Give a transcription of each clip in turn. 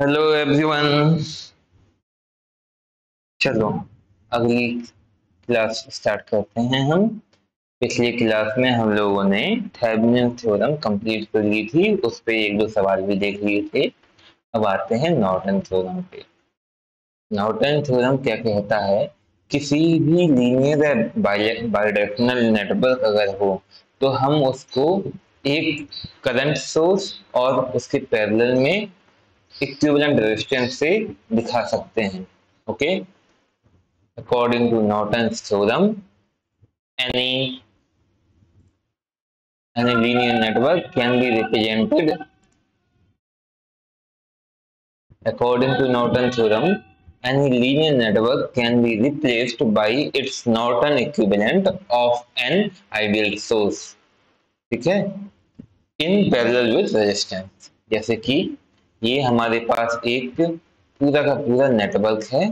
Hello everyone. चलो अगली class start करते हैं हम। पिछली क्लास में हम लोगों ने थेवेनिन थ्योरम कंप्लीट कर ली थी, उस पे एक दो सवाल भी देख लिए थे। अब आते हैं नॉर्टन थ्योरम पे। नॉर्टन थ्योरम क्या कहता है, किसी भी लीनियर बाइडायरेक्शनल नेटवर्क अगर हो तो हम उसको एक करंट सोर्स और उसके पैरेलल में इक्विवेलेंट रेजिस्टेंस से दिखा सकते हैं। Okay, according to Norton's theorem, any any linear network can be represented. According to Norton's theorem, any linear network can be replaced by its Norton equivalent of an ideal source. ठीक है, in parallel with resistance. जैसे कि ये हमारे पास एक पूरा का पूरा नेटवर्क है।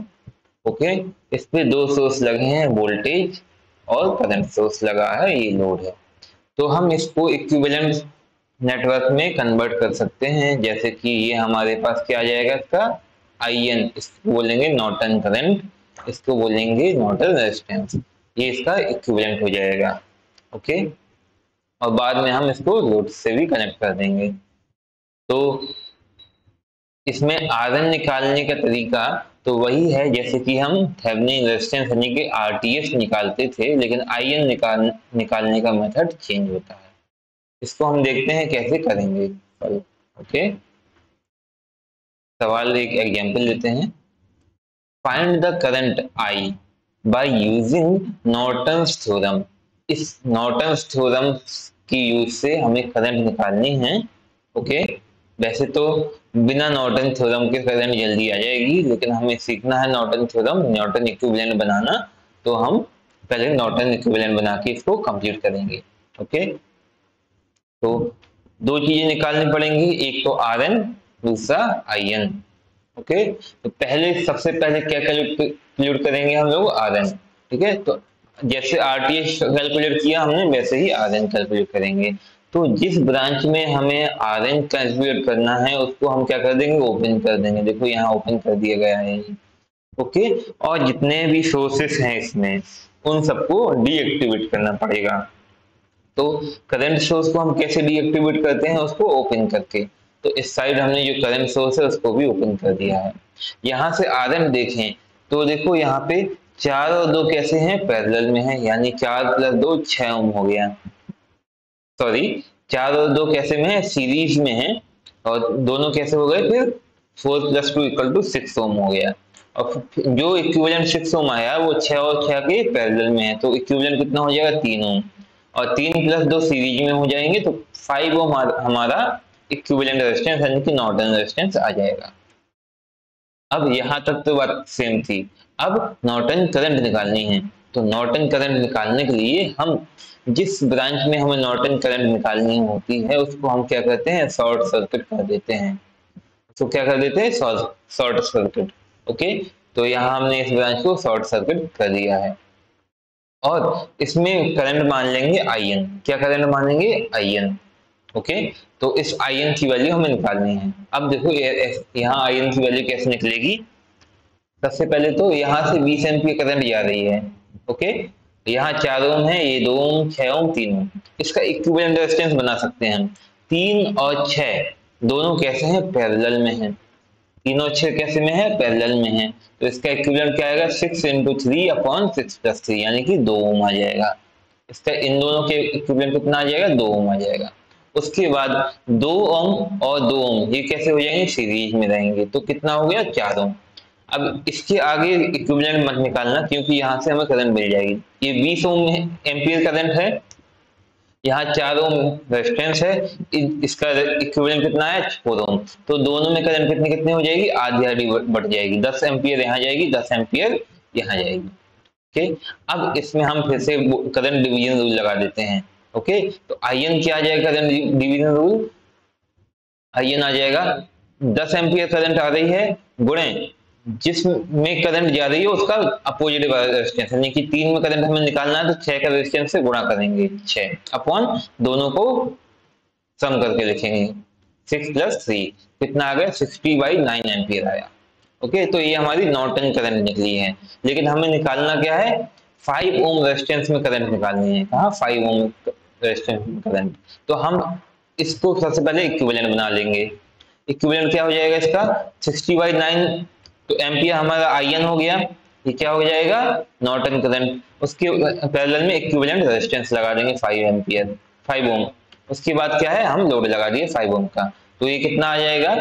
ओके, इस पे दो सोर्स लगे हैं, वोल्टेज और करंट सोर्स लगा है, ये लोड है। तो हम इसको इक्विवेलेंट नेटवर्क में कन्वर्ट कर सकते हैं। जैसे कि ये हमारे पास क्या आ जाएगा, इसका IN, इसको बोलेंगे नॉर्टन करंट, इसको बोलेंगे नॉर्टन रेजिस्टेंस, ये इसका इक्विवेलेंट हो जाएगा। ओके, और बाद में हम इसको लोड से भी कनेक्ट कर देंगे। तो इसमें RN निकालने का तरीका तो वही है जैसे कि हम थेवेनिन रेजिस्टेंस यानी कि RTH निकालते थे, लेकिन IN निकालने का मेथड चेंज होता है। इसको हम देखते हैं कैसे करेंगे। ओके, सवाल एक एग्जांपल लेते हैं। Find the current I by using Norton's theorem. इस नॉर्टन्स थ्योरम की यूज से हमें करंट निकालनी है। ओके, वैसे तो बिना नॉर्टन थ्योरम के करंट जल्दी आ जाएगी, लेकिन हमें सीखना है नॉर्टन थ्योरम, नॉर्टन इक्विवेलेंट बनाना। तो हम पहले नॉर्टन इक्विवेलेंट बना के इसको कंप्लीट करेंगे। ओके, तो दो चीजें निकालनी पड़ेंगी, एक तो RN, दूसरा IN। ओके, तो सबसे पहले क्या कैलकुलेट करेंगे हम लोग, RN। ठीक है, तो जैसे RTH कैलकुलेट किया हमने वैसे ही RN कैलकुलेट करेंगे। तो जिस ब्रांच में हमें RN कैलकुलेट करना है उसको हम क्या कर देंगे, ओपन कर देंगे। देखो यहाँ ओपन कर दिया गया है। ओके, और जितने भी सोर्सेस हैं इसमें उन सबको डीएक्टिवेट करना पड़ेगा। तो करंट सोर्स को हम कैसे डीएक्टिवेट करते हैं, उसको ओपन करके। तो इस साइड हमने जो करंट सोर्स है उसको भी ओपन कर दिया है। यहाँ से RN देखें तो देखो यहाँ पे 4 और 2 कैसे हैं, पैरेलल में है, यानी 4 + 2 6 ओम हो गया। सॉरी, 4 और 2 कैसे में है, सीरीज में है, और दोनों कैसे हो गए फिर 4 + 2 = 6 ओम हो गया। और जो इक्विवेलेंट 6 ओम आया वो 6 और 6 के पैरेलल में है, तो इक्विवेलेंट कितना हो जाएगा, 3 ओम, और 3 + 2 सीरीज में हो जाएंगे, तो 5 ओम हमारा इक्विवेलेंट रेजिस्टेंस यानी कि नॉर्टन रेजिस्टेंस आ जाएगा। अब यहाँ तक तो बात सेम थी। अब नॉर्टन करंट निकालनी है। तो नॉर्टन करंट निकालने के लिए हम जिस ब्रांच में हमें नॉर्टन करंट निकालनी होती है उसको हम क्या करते हैं, शॉर्ट सर्किट कर देते हैं। तो क्या कर देते हैं, शॉर्ट सर्किट। ओके, तो यहाँ हमने इस ब्रांच को शॉर्ट सर्किट कर दिया है और इसमें करंट मान लेंगे IN। क्या करंट मानेंगे, IN। ओके, तो इस IN की वैल्यू हमें निकालनी है। अब देखो यहाँ IN की वैल्यू कैसे निकलेगी। सबसे पहले तो यहाँ से 20 एम्पीयर करंट जा रही है। ओके, यहाँ 4 ओम है, ये 2 ओम, 6 ओम, 3 ओम। इसका इक्विवेलेंट रेजिस्टेंस बना सकते हैं हम। 3 और 6 दोनों कैसे हैं, पैरेलल में हैं। 3 और 6 कैसे में है, पैरेलल में है। तो इसका इक्विवेलेंट क्या आएगा, 6 × 3/6 + 3 यानी कि 2 ओम आ जाएगा। इसका इन दोनों के इक्विवेलेंट कितना आ जाएगा, 2 ओम आ जाएगा। उसके बाद 2 ओम और 2 ओम ये कैसे हो जाएंगे, सीरीज में रहेंगे, तो कितना हो गया, 4 ओम। अब इसके आगे इक्विवेलेंट मत निकालना क्योंकि यहाँ से हमें करंट मिल जाएगी। ये 20 ओम एम्पीयर करंट है, यहाँ 4 ओम रेजिस्टेंस है, इसका इक्विवेलेंट कितना है, 4 ओम। तो दोनों में करंट कितनी कितनी हो जाएगी, आधी आधी बढ़ जाएगी। 10 एम्पीयर यहाँ जाएगी, 10 एम्पीयर यहाँ जाएगी। ओके, अब इसमें हम फिर से करंट डिवीजन रूल लगा देते हैं। ओके, तो IN क्या आ जाएगा, करंट डिवीजन रूल, IN आ जाएगा 10 एम्पीयर करंट आ रही है गुणे जिसमें करंट जा रही है उसका अपोजिट रेजिस्टेंस, यानी कि 3 में करंट हमें निकालना है तो 6 का रेजिस्टेंस से गुणा करेंगे, 6 अपॉन दोनों को सम करके लिखेंगे। 6 प्लस 3 कितना आ गया 60/9 एम्पियर आया। ओके, तो ये हमारी नॉर्टन करंट निकली है। लेकिन हमें निकालना क्या है, 5 ओम रेजिस्टेंस में करंट निकालनी है। कहाँ 5 ओम रेजिस्टेंस में करंट। तो हम इसको सबसे पहले इक्विवेलेंट बना लेंगे। इक्विवेलेंट क्या हो जाएगा इसका 60/9, तो एम्पियर हमारा आईएन हो गया। ये क्या हो जाएगा नॉर्टन करंट। उसके पैरेलल में इक्विवेलेंट रेजिस्टेंस लगा देंगे 5 एम्पियर 5 ओम। उसके बाद क्या है हम लोड लगा दिए 5 ओम का, तो ये कितना आ जाएगा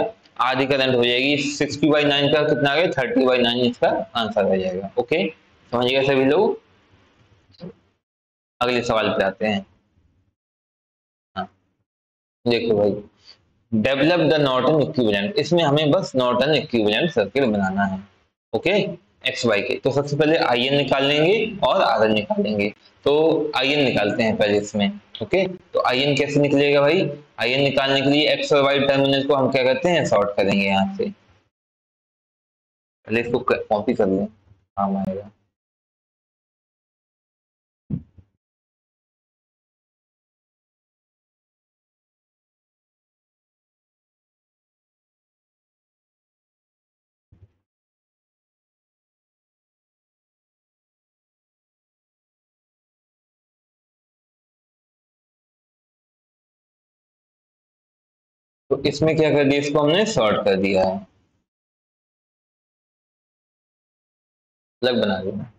आधी करंट हो जाएगी। 60/9 का कितना आ गया 30/9 इसका आंसर हो जाएगा। ओके, समझिएगा सभी लोग। अगले सवाल पे आते हैं। हाँ, देखो भाई, डेवलप द नॉर्टन इक्विवेलेंट। इसमें हमें बस नॉर्टन इक्विवेलेंट सर्किट बनाना है। ओके, एक्स वाई के। तो सबसे पहले आई एन निकाल लेंगे और आर एन निकाल लेंगे। तो आई एन निकालते हैं पहले इसमें। ओके, तो आई एन कैसे निकलेगा भाई, आई एन निकालने के लिए एक्स और वाई टर्मिनल को हम क्या करते हैं शॉर्ट करेंगे यहाँ से। पहले इसको कॉपी कर लें, काम आएगा। तो इसमें क्या कर दिया, इसको हमने शॉर्ट कर दिया है, अलग बना दिया।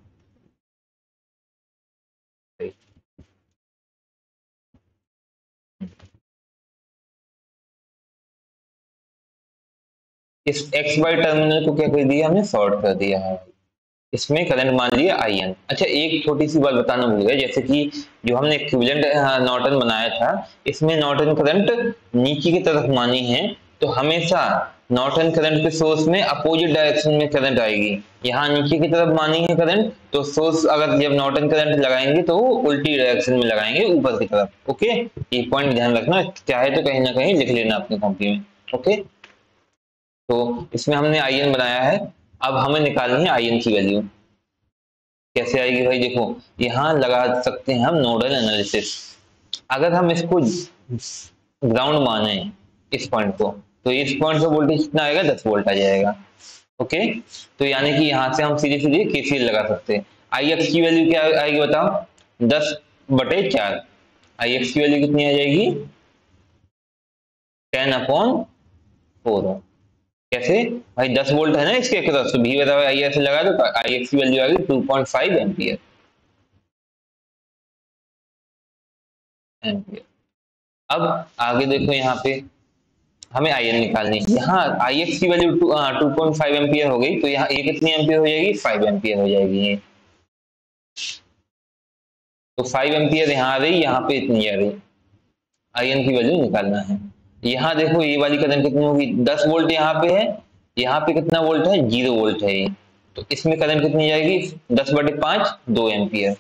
इस एक्स वाई टर्मिनल को क्या कर दिया हमने शॉर्ट कर दिया है। इसमें करंट मान लिया आई एन। अच्छा, एक छोटी सी बात बताना भूल गया, जैसे कि जो हमने इक्विवेलेंट नॉर्टन बनाया था, इसमें नॉर्टन करंट नीचे की तरफ मानी है। तो हमेशा नॉर्टन करंट के सोर्स में अपोजिट डायरेक्शन में करंट आएगी। यहाँ नीचे की तरफ मानी है करंट, तो सोर्स अगर जब नॉर्टन करंट लगाएंगे तो वो उल्टी डायरेक्शन में लगाएंगे ऊपर की तरफ। ओके, ये पॉइंट ध्यान रखना, चाहे तो कहीं ना कहीं लिख लेना अपनी कॉपी में। ओके, तो इसमें हमने आई एन बनाया है। अब हमें निकालनी है आई एन की वैल्यू। कैसे आएगी भाई, देखो यहाँ लगा सकते हैं हम नोडल एनालिसिस। अगर हम इसको ग्राउंड माने इस पॉइंट को, तो इस पॉइंट से वोल्टेज कितना आएगा 10 वोल्ट आ जाएगा। ओके, तो यानी कि यहाँ से हम सीधे सीधे केसीएल लगा सकते हैं। आई एक्स की वैल्यू क्या आएगी बताओ 10/4। आई एक्स की वैल्यू कितनी आ जाएगी 10/4। कैसे भाई 10 वोल्ट है ना इसके अक्रॉस, तो भी बताओ आई एक्स लगा दो, आई एक्स की वैल्यू आ गई 2.5 एम्पियर। अब आगे देखो यहाँ पे हमें आई एन निकालनी है। यहाँ आई एक्स की वैल्यू 2.5 एम्पियर हो गई, तो यहाँ ये कितनी एम्पियर हो जाएगी 5 एम्पियर हो जाएगी ये। तो 5 एम्पियर यहाँ आ रही, यहाँ पे इतनी आ रही। आई एन की वैल्यू निकालना है। यहाँ देखो ये वाली करंट कितनी होगी 10 वोल्ट यहाँ पे है, यहाँ पे कितना वोल्ट है 0 वोल्ट है ये। तो इसमें करंट कितनी जाएगी 10/5 2 एम्पियर।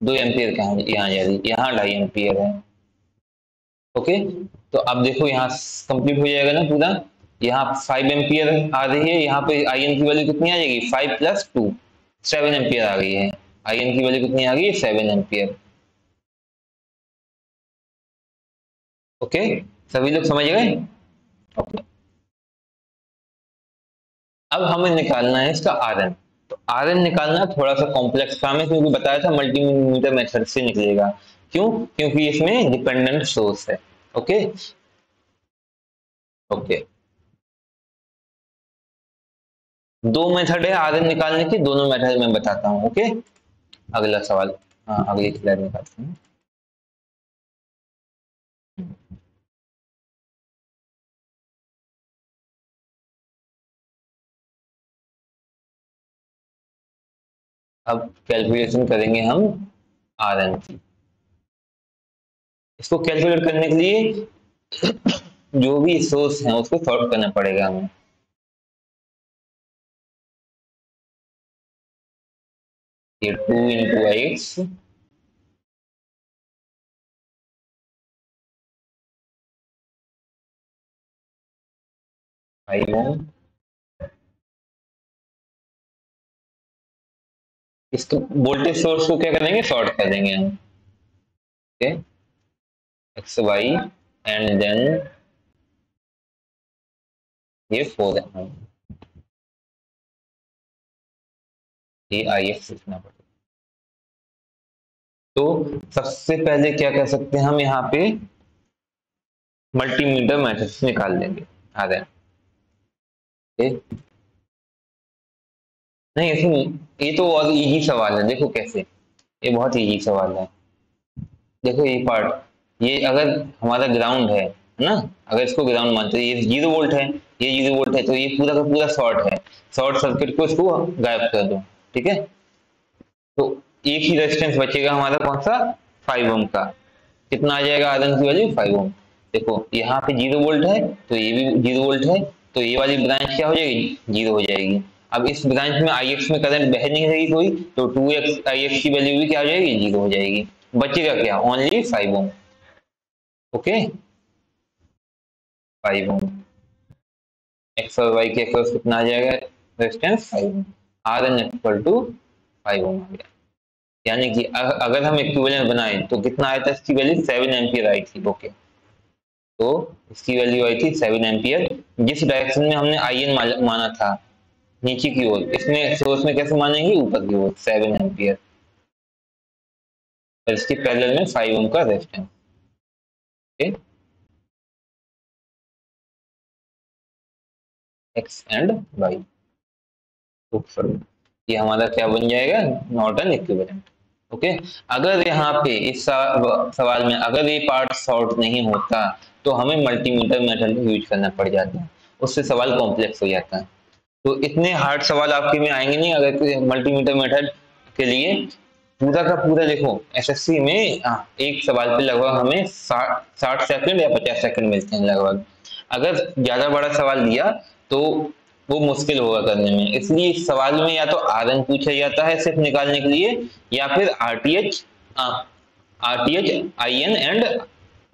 2 एम्पियर कहाँ यहाँ जा रही, यहाँ 2.5 एम्पियर है। ओके, तो अब देखो यहाँ कंप्लीट हो जाएगा ना पूरा। यहाँ 5 एम्पियर आ रही है, यहाँ पे आई एन की वैल्यू कितनी आ जाएगी 5 + 2 7 एम्पियर आ गई है। आई एन की वैल्यू कितनी आ गई 7 एम्पियर। ओके, सभी लोग समझ गए। ओके, अब हमें निकालना है इसका आर एन। तो आर एन निकालना थोड़ा सा कॉम्प्लेक्स काम है, क्योंकि बताया था मल्टीमीटर मेथड से निकलेगा। क्यों, क्योंकि इसमें डिपेंडेंट सोर्स है। ओके, ओके, दो मेथड है आर एन निकालने की, दोनों मेथड मैं बताता हूँ। ओके, अगला सवाल, हाँ अगली स्लाइड में करते हैं। अब कैलकुलेशन करेंगे हम आर एन की। इसको कैलकुलेट करने के लिए जो भी सोर्स है उसको सॉल्व करना पड़ेगा हमें। ये 2 × Ix 5 ओम। इसको वोल्टेज सोर्स को क्या करेंगे शॉर्ट कर देंगे हम। Okay, x y and then ये 4 ये IX लिखना पड़ेगा। तो सबसे पहले क्या कर सकते हैं हम यहाँ पे मल्टीमीटर मेथड से निकाल लेंगे आर एन। नहीं ऐसे नहीं, ये तो बहुत इजी सवाल है, देखो कैसे, ये बहुत इजी सवाल है। देखो ये पार्ट, ये अगर हमारा ग्राउंड है ना, अगर इसको ग्राउंड मानते हैं, ये 0 वोल्ट है, ये 0 वोल्ट है, तो ये पूरा का पूरा शॉर्ट है, शॉर्ट सर्किट को इसको गायब कर दो, ठीक है। तो एक ही रेजिस्टेंस बचेगा हमारा, कौन सा, 5 ओम का। कितना आ जाएगा आर एन की वैल्यू, 5 ओम। देखो यहाँ पे 0 वोल्ट है, तो ये भी 0 वोल्ट है, तो ये वाली ब्रांच क्या हो जाएगी, 0 हो जाएगी। अब इस ब्रांच में IX में करंट बह नहीं रहेगी कोई, तो 2x IX की वैल्यू भी क्या हो जाएगी, 0 हो जाएगी। बचेगा क्या, only 5 ohm. Okay, 5 ohm, x और वाई के अक्रॉस कितना आ जाएगा resistance, 5 ohm. R N equal to 5 ohm आ गया। यानी कि अगर हम इक्विवेलेंट बनाए तो कितना आया था, इसकी वैल्यू 7 एम्पियर आई थी। ओके, तो इसकी वैल्यू आई थी 7 एम्पियर। जिस डायरेक्शन में हमने IN माना था, नीचे की ओर, इसमें सोर्स में कैसे मानेंगे, ऊपर की ओर 7 एम्पियर, और इसके पैरेलल में 5 ओम का resistance. Okay, x and y, ये हमारा क्या बन जाएगा, नॉर्टन इक्विवेलेंट। ओके, अगर यहाँ पे इस सवाल में अगर ये पार्ट सॉर्ट नहीं होता तो हमें मल्टीमीटर मेथड यूज करना पड़ जाता, उससे सवाल कॉम्प्लेक्स हो जाता है। तो इतने हार्ड सवाल आपके में आएंगे नहीं अगर मल्टीमीटर मेथड के लिए। पूरा का पूरा देखो, SSC में एक सवाल पे लगभग हमें 60 सेकंड या 50 सेकंड मिलते हैं लगभग। अगर ज्यादा बड़ा सवाल दिया तो वो मुश्किल होगा करने में, इसलिए इस सवाल में या तो RN पूछा जाता है सिर्फ निकालने के लिए, या फिर RTH IN एंड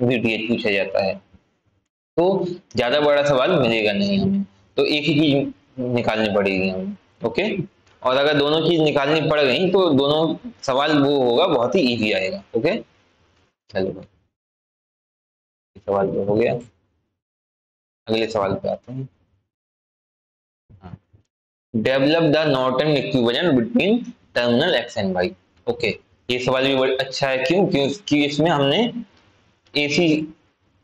VTH पूछा जाता है। तो ज्यादा बड़ा सवाल मिलेगा नहीं हमें, तो एक ही चीज निकालनी पड़ेगी हमें। ओके, और अगर दोनों चीज निकालनी पड़ गई तो दोनों सवाल वो होगा, बहुत ही इजी आएगा। ओके, चलो भाई, सवाल तो हो गया, अगले सवाल पे आते हैं। Develop the Norton equivalent between terminal x and y. Okay, ये सवाल भी बड़ा अच्छा है, क्यों, क्योंकि इसमें हमने AC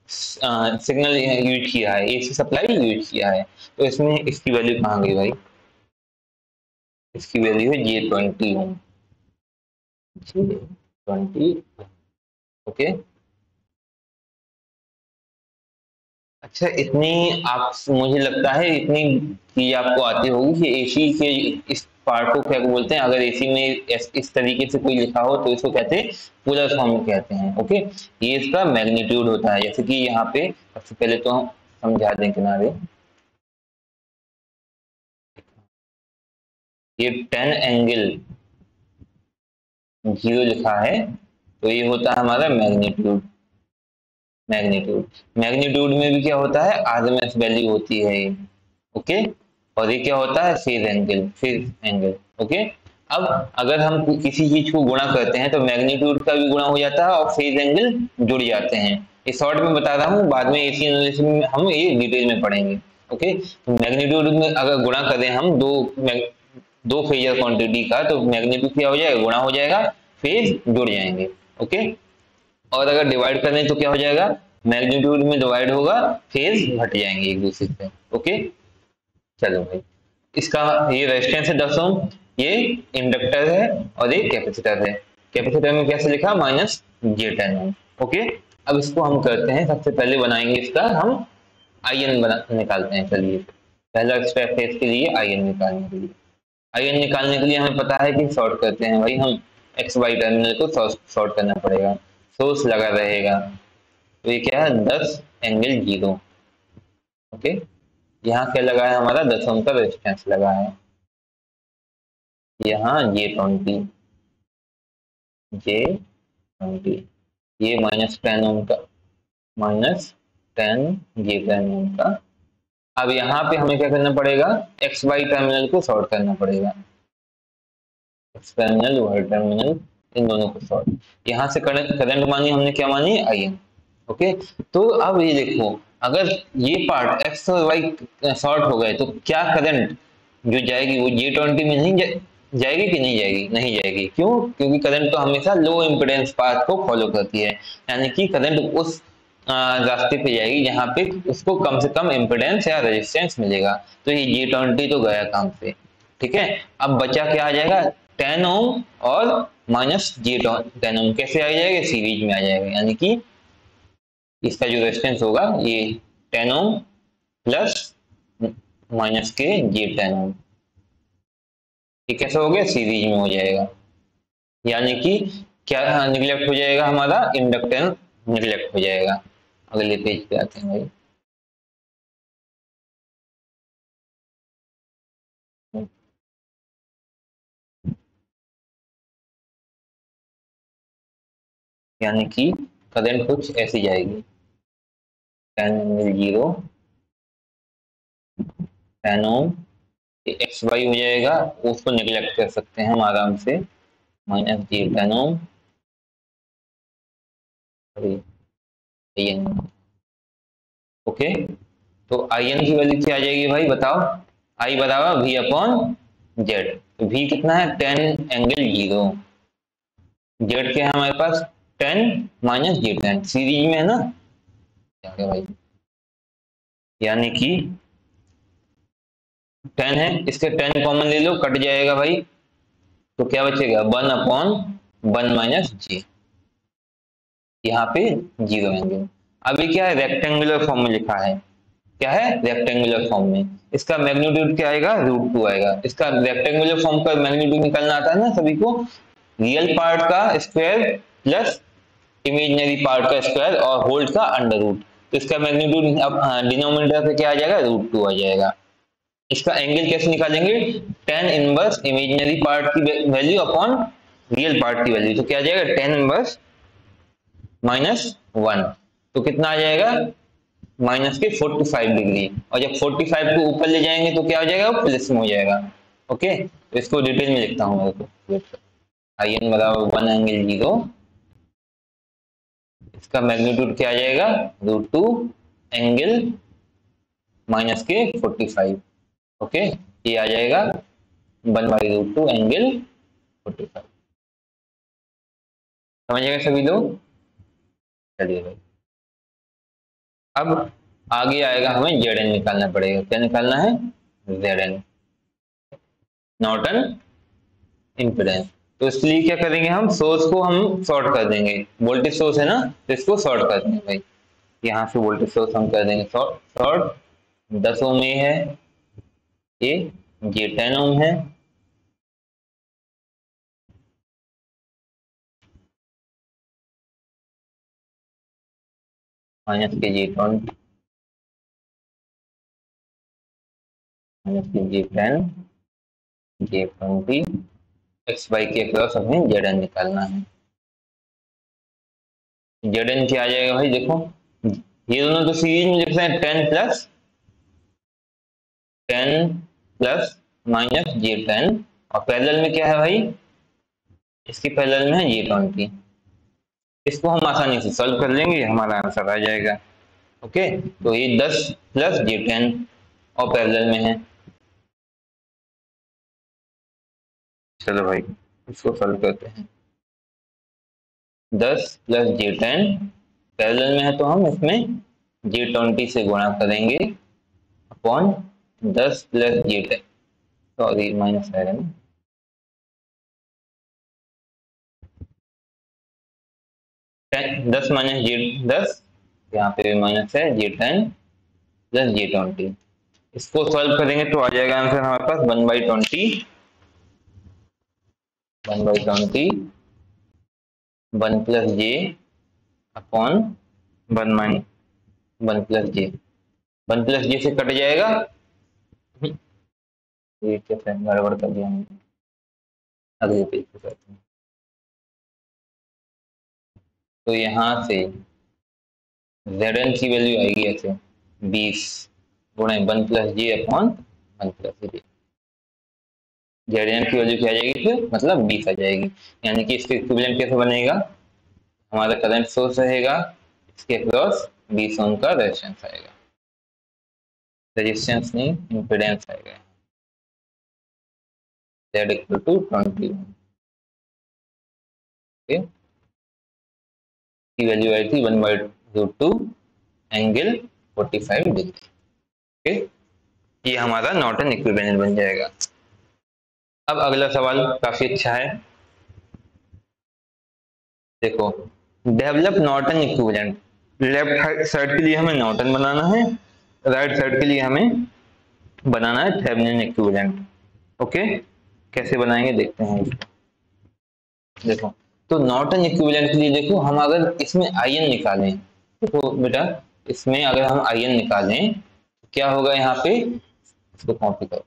सिग्नल यूज किया है, AC सप्लाई यूज किया है। तो इसमें इसकी वैल्यू कहाँ गई भाई, इसकी वैल्यू है J20 ओम, J20। ओके, अच्छा, इतनी आप, मुझे लगता है इतनी चीज आपको आती होगी कि AC के इस पार्ट को क्या बोलते हैं, अगर AC में इस तरीके से कोई लिखा हो तो इसको कहते हैं पोलर फॉर्म कहते हैं। ओके, ये इसका मैग्नीट्यूड होता है, जैसे कि यहाँ पे सबसे पहले तो हम समझा दें किनारे, ये 10 एंगल 0 लिखा है, तो ये होता है हमारा मैग्नीट्यूड। मैग्नीट्यूड में भी क्या होता है, RMS वैल्यू होती है ये। ओके, और ये क्या होता है, फेज एंगल। ओके, अब अगर हम किसी चीज को गुणा करते हैं तो मैग्नीट्यूड का भी गुणा हो जाता है और फेज एंगल जुड़ जाते हैं। ये शॉर्ट में बता रहा हूँ, बाद में AC एनालिसिस में हम ये डिटेल में पढ़ेंगे। ओके, तो मैग्नीट्यूड में अगर गुणा करें हम दो फेजर क्वांटिटी का, तो मैग्नीट्यूड क्या हो जाएगा, गुणा हो जाएगा, फेज जुड़ जाएंगे। ओके, और अगर डिवाइड करें तो क्या हो जाएगा, मैग्नीट्यूड में डिवाइड होगा, फेज घट जाएंगे एक दूसरे से। ओके, चलो भाई, इसका ये रेजिस्टेंस है 10 ओम, ये इंडक्टर है और ये कैपेसिटर है। कैपेसिटर में कैसे लिखा, -J10 ओम। ओके, अब इसको हम करते हैं, सबसे पहले बनाएंगे इसका हम IN निकालते हैं। चलिए, पहला स्टेप है इसके लिए IN निकालने के लिए। IN निकालने के लिए हमें पता है कि शॉर्ट करते हैं भाई हम, XY टर्मिनल को शॉर्ट करना पड़ेगा, सोर्स लगा रहेगा, तो ये क्या है, 10 एंगल 0। ओके, यहाँ क्या लगा है हमारा, 10 ओम का रेजिस्टेंस लगा है, यहाँ J20, ये -10 ओम का, -10 J10 ओम का। अब यहाँ पे हमें क्या करना पड़ेगा, XY टर्मिनल को शॉर्ट करना पड़ेगा, X टर्मिनल, Y टर्मिनल, इन दोनों को शॉर्ट। यहाँ से करंट मानी हमने, क्या मानी, IN। ओके, तो अब ये देखो, अगर ये पार्ट एक्स और वाई शॉर्ट हो गए तो क्या करंट जो जाएगी वो J20 में नहीं जाएगी कि नहीं जाएगी? नहीं जाएगी। क्यों? क्योंकि करंट तो हमेशा लो इम्पिडेंस पाथ को फॉलो करती है, यानी कि करंट उस रास्ते पे जाएगी जहाँ पे उसको कम से कम इम्पिडेंस या रेजिस्टेंस मिलेगा। तो ये J20 तो गया काम से। ठीक है, अब बचा क्या आ जाएगा? 10 ओम और माइनस J10 ओम कैसे आ जाएगा? सीरीज में आ जाएगा, यानी कि इसका जो रेजिस्टेंस होगा ये 10 ओम प्लस माइनस के J10 ओम, ये कैसे हो गया? सीरीज में हो जाएगा, यानी कि क्या निगलेक्ट हो जाएगा? हमारा इंडक्टेंस निगलेक्ट हो जाएगा। अगले पेज पे आते हैं भाई। यानी कि करंट कुछ ऐसी जाएगी, 10 0 10 ओम, एक्स वाई हो जाएगा, उसको निगलेक्ट कर सकते हैं हम आराम से, माइनस J10 ओम। ओके, तो आई एन की वैल्यू क्या आ जाएगी भाई बताओ? आई बराबर वी अपॉन जेड। तो वी कितना है? 10 ∠0। जेड क्या है हमारे पास? 10 माइनस J10, सीरीज में है ना? क्या है भाई, यानी कि 10 है, इसके 10 कॉमन ले लो, कट जाएगा भाई, तो क्या बचेगा? 1/1 माइनस J, यहाँ पे 0 एंगल। अभी क्या है? रेक्टेंगुलर फॉर्म में लिखा है। क्या है? रेक्टेंगुलर फॉर्म में। इसका मैग्नीट्यूड क्या आएगा? √2 आएगा। इसका रेक्टेंगुलर फॉर्म का मैग्नीट्यूड निकालना आता है ना सभी को? रियल पार्ट का स्क्वायर प्लस इमेजिनरी पार्ट का स्क्वायर और होल का अंडर रूट। तो इसका मैग्नीट्यूड अब डिनोमिनेटर पे क्या आ जाएगा? √2 आ जाएगा। इसका एंगल कैसे निकालेंगे? tan इनवर्स इमेजिनरी पार्ट की वैल्यू अपॉन रियल पार्ट की वैल्यू, तो क्या आ जाएगा? tan इनवर्स -1, तो कितना आ जाएगा? माइनस के 45 डिग्री, और जब 45 को ऊपर ले जाएंगे तो क्या हो जाएगा? वो प्लस में हो जाएगा। ओके, तो इसको डिटेल में लिखता हूँ मेरे को। आई एन बराबर 1 ∠0, इसका मैग्नीट्यूड क्या आ जाएगा? √2 एंगल माइनस के 45। ओके, ये आ जाएगा 1/√2 एंगल 45। समझ गए सभी लोग? चलिए भाई, अब आगे आएगा, हमें Zn निकालना पड़ेगा। क्या निकालना है? Zn, Norton impedance. तो इसके लिए क्या करेंगे? हम सोर्स को हम शॉर्ट कर देंगे। वोल्टेज सोर्स है ना, तो इसको शॉर्ट कर देंगे भाई। यहाँ से वोल्टेज सोर्स हम कर देंगे शॉर्ट। 10 ओम ये है, ये 10 ओम है, माइनस के J20, माइनस के J10, J20, एक्स वाई के अक्रॉस हमें Zn निकालना है। Zn क्या आ जाएगा भाई? देखो, ये दोनों तो सीरीज में लिख रहे हैं, 10 माइनस J10, और पैरेलल में क्या है भाई? इसके पैरेलल में है J20। इसको हम आसानी से सॉल्व कर लेंगे, हमारा आंसर आ जाएगा। ओके, तो ये 10 प्लस J10 और पैरेलल में है। चलो भाई, इसको सॉल्व करते हैं। 10 प्लस J10 पैरेलल में है, तो हम इसमें J20 से गुणा करेंगे upon 10 plus J10, sorry minus आएगा ना, 10 माइनस J10, यहाँ पे माइनस है, J10 प्लस J20। इसको सॉल्व करेंगे तो आ जाएगा आंसर हमारे पास 1/20, 1/20, 1 plus J upon 1 plus J, 1 plus J से कट जाएगा। ये क्या गड़बड़ कर दिया हमने, अगले पेज पे करते हैं। तो यहाँ से Zn की वैल्यू आएगी ऐसे 20 गुणे 1 plus J upon 1 plus J। Zn की वैल्यू क्या आ जाएगी फिर? मतलब 20 आ जाएगी। यानी कि इसके इक्विवेलेंट कैसे बनेगा? हमारा करंट सोर्स रहेगा इसके अक्रॉस 20 ओम का रेजिस्टेंस आएगा, रेजिस्टेंस नहीं इम्पीडेंस आएगा, Z equal to 20 ohm. Okay, की वैल्यू आई थी 1/√2 एंगल 45 डिग्री। ओके, ये हमारा नॉर्टन इक्विवेलेंट बन जाएगा। अब अगला सवाल काफी अच्छा है, देखो, develop Norton equivalent. Left side के लिए हमें नॉर्टन बनाना है, राइट साइड के लिए हमें बनाना है थेवेनिन इक्विवेलेंट। ओके, कैसे बनाएंगे देखते हैं इसको। देखो, तो नॉर्टन इक्विवेलेंट के लिए देखो, हम अगर इसमें आईएन निकालें, देखो बेटा, इसमें अगर हम आईएन निकालें तो क्या होगा, यहाँ पे इसको कॉपी करो,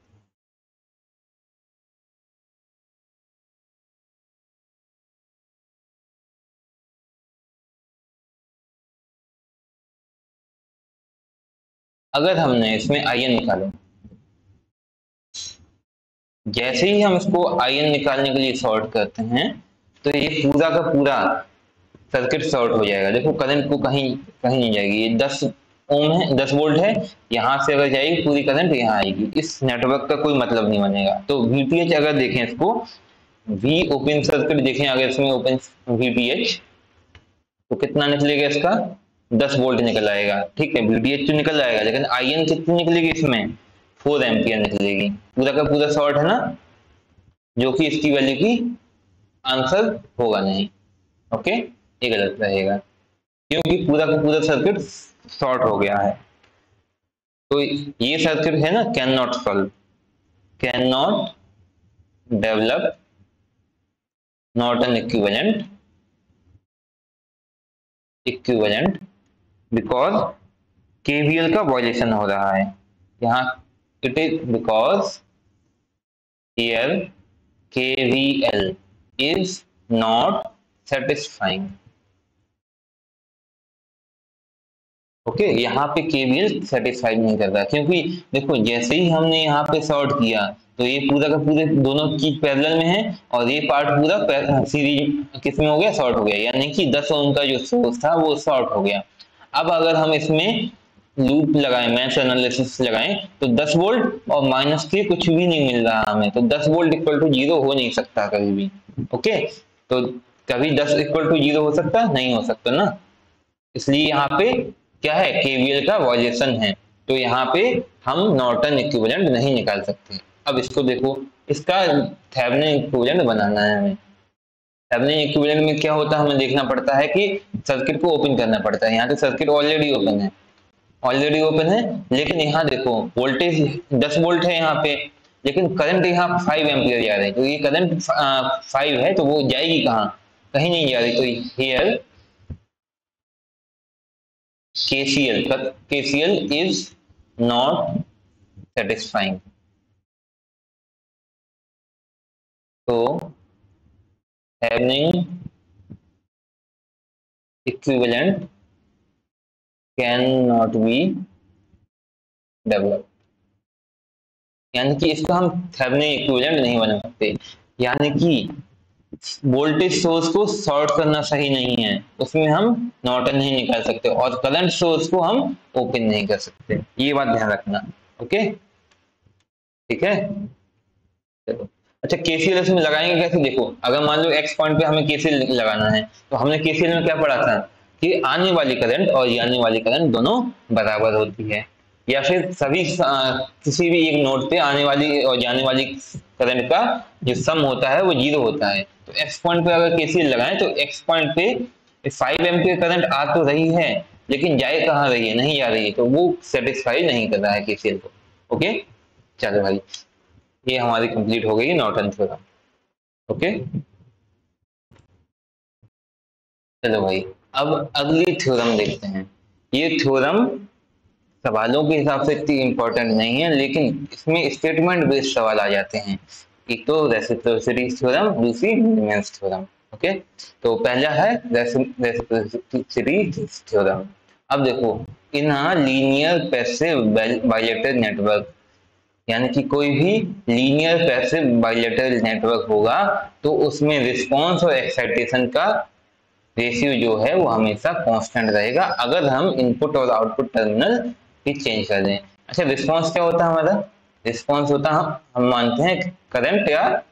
अगर हमने इसमें आईएन निकाले, जैसे ही हम इसको आईएन निकालने के लिए सॉर्ट करते हैं तो ये पूरा का पूरा सर्किट शॉर्ट हो जाएगा। देखो, करंट को कहीं कहीं नहीं जाएगी, ये 10 ओम है, 10 वोल्ट है, यहाँ से अगर जाएगी पूरी करंट यहाँ आएगी, इस नेटवर्क का कोई मतलब नहीं बनेगा। तो वीटीएच अगर देखें इसको, वी ओपन सर्किट देखें अगर इसमें ओपन वीटीएच, तो कितना निकलेगा इसका, 10 वोल्ट निकल आएगा। ठीक है, वीटीएच तो निकल आएगा, लेकिन आईएन कितनी निकलेगी इसमें, 4 एम्पियर निकलेगी, पूरा का पूरा शॉर्ट है ना, जो कि इसकी वैल्यू की आंसर होगा नहीं। ओके, ये गलत रहेगा क्योंकि पूरा का पूरा सर्किट शॉर्ट हो गया है। तो ये सर्किट है ना, can not solve, can not develop Norton equivalent because KVL का वायलेशन हो रहा है यहाँ। It is because here KVL is not satisfying. Okay, यहाँ पे केवीएल सेटिस्फाई नहीं कर रहा, क्योंकि देखो जैसे ही हमने यहाँ पे शॉर्ट किया तो ये पूरा का पूरे दोनों चीज पैरेलल में है, और ये पार्ट पूरा सीरीज किस में हो गया, शॉर्ट हो गया, यानी कि 10 ओम का जो सोर्स था वो शॉर्ट हो गया। अब अगर हम इसमें लूप लगाएं, मैश एनालिसिस लगाएं, तो 10 वोल्ट और माइनस के कुछ भी नहीं मिल रहा हमें, तो 10 वोल्ट इक्वल टू 0 हो नहीं सकता कभी भी। ओके, तो कभी 10 इक्वल टू 0 हो सकता नहीं हो सकता ना, इसलिए यहाँ पे क्या है, केवीएल का वायलेशन है, तो यहाँ पे हम नॉर्टन इक्विवेलेंट नहीं निकाल सकते। अब इसको देखो, इसका थेवेनिन इक्विवेलेंट बनाना है हमें। थेवेनिन इक्विवेलेंट में क्या होता है, हमें देखना पड़ता है कि सर्किट को ओपन करना पड़ता है। यहाँ तो सर्किट ऑलरेडी ओपन है, लेकिन यहाँ देखो वोल्टेज 10 वोल्ट है यहाँ पे, लेकिन करंट यहाँ 5 एम्पियर जा रही है, तो ये करंट 5 है, तो वो जाएगी कहाँ, कहीं नहीं जा रही, तो here KCL is not satisfying. So Thevenin equivalent cannot be developed. यानी कि इसको हम थेवेनिन इक्विवेलेंट नहीं बना सकते, यानी कि वोल्टेज सोर्स को शॉर्ट करना सही नहीं है, उसमें हम नॉर्टन नहीं निकाल सकते, और करंट सोर्स को हम ओपन नहीं कर सकते, ये बात ध्यान रखना। ओके, ठीक है, चलो। अच्छा, केसीएल इसमें लगाएंगे कैसे, देखो अगर मान लो एक्स पॉइंट पे हमें केसीएल लगाना है, तो हमने केसीएल में क्या पढ़ा था कि आने वाली करंट और जाने वाली करंट दोनों बराबर होती है, या फिर सभी किसी भी एक नोड पे आने वाली और जाने वाली करंट का जो सम होता है वो 0 होता है। तो एक्स पॉइंट पे अगर केसीएल लगाएं तो एक्स पॉइंट पे 5 एम्पियर करंट आ तो रही है, लेकिन जाए कहाँ रही है, नहीं जा रही है, तो वो सेटिस्फाई नहीं कर रहा है केसीएल को। ओके, चलो भाई, ये हमारी कंप्लीट हो गई नॉर्टन थ्योरम। ओके, चलो भाई, अब अगली थ्योरम देखते हैं। ये थ्योरम सवालों के हिसाब से इतनी इंपॉर्टेंट नहीं है, लेकिन इसमें स्टेटमेंट बेस्ड सवाल आ जाते हैं, एक तो रेसिप्रोसिटी थ्योरम, दूसरी न्यूमेंस थ्योरम। ओके, तो पहला है रेसिप्रोसिटी थ्योरम। अब देखो, in linear passive bilateral network, यानी कि कोई भी लीनियर पैसिव बाइलेटरल नेटवर्क होगा तो उसमें रिस्पांस और एक्साइटेशन का रेशियो जो है वो हमेशा कांस्टेंट रहेगा अगर हम इनपुट और आउटपुट टर्मिनल भी चेंज कर दें। अच्छा, रिस्पॉन्स क्या होता है हमारा? रिस्पॉन्स होता है हम मानते हैं करंट, या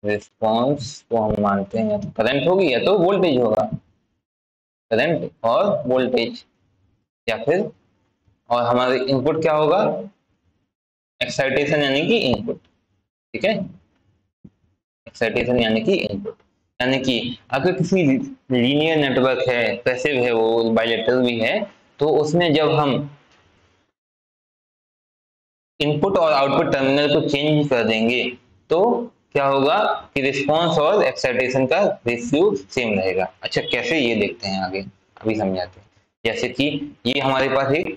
रिस्पॉन्स को हम मानते हैं करंट होगी या तो वोल्टेज होगा, करंट और वोल्टेज, या फिर और हमारे इनपुट क्या होगा? एक्साइटेशन यानी कि इनपुट। ठीक है, एक्साइटेशन यानी कि इनपुट, यानी कि अगर किसी लीनियर नेटवर्क है, पैसिव है, वो बाइलेटरल भी है, तो उसमें जब हम इनपुट और आउटपुट टर्मिनल को चेंज कर देंगे तो क्या होगा कि रिस्पांस और एक्साइटेशन का रेशियो सेम रहेगा। अच्छा, कैसे ये देखते हैं आगे, अभी समझाते हैं। जैसे कि ये हमारे पास एक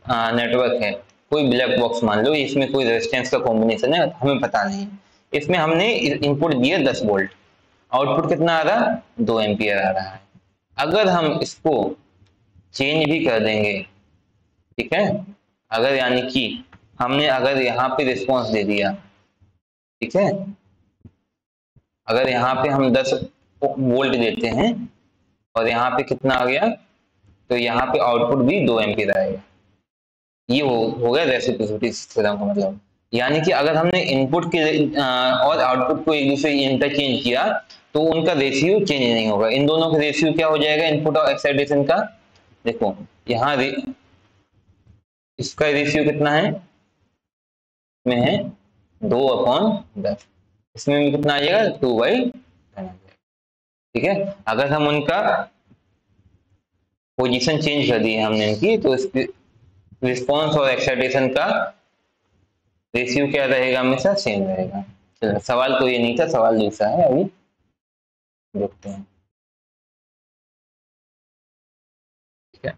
नेटवर्क है, कोई ब्लैक बॉक्स मान लो, इसमें कोई रेजिस्टेंस का कॉम्बिनेशन है, हमें पता नहीं। इसमें हमने इनपुट दिया 10 वोल्ट, आउटपुट कितना आ रहा? 2 एम्पियर आ रहा है। अगर हम इसको चेंज भी कर देंगे, ठीक है, अगर यानी कि हमने अगर यहाँ पे रिस्पॉन्स दे दिया, ठीक है, अगर यहाँ पे हम 10 वोल्ट देते हैं और यहाँ पे कितना आ गया, तो यहाँ पे आउटपुट भी 2 एम्पियर आएगा। ये हो गया रेसिप्रोसिटी थ्योरम का मतलब। यानी कि अगर हमने इनपुट के और आउटपुट को एक दूसरे इंटरचेंज किया तो उनका रेशियो चेंज नहीं होगा। इन दोनों का रेशियो क्या हो जाएगा, इनपुट और एक्साइटेशन का? देखो यहाँ इसका रेशियो कितना है, में है 2/10, इसमें भी कितना आ जाएगा 2/10। ठीक है, अगर हम उनका पोजीशन चेंज कर दिए हमने इनकी, तो इसकी रिस्पॉन्स और एक्साइटेशन का रेशियो क्या रहेगा, हमेशा सेम रहेगा। चलो, सवाल तो ये नहीं था, सवाल दूसरा है, अभी देखते हैं। ठीक है,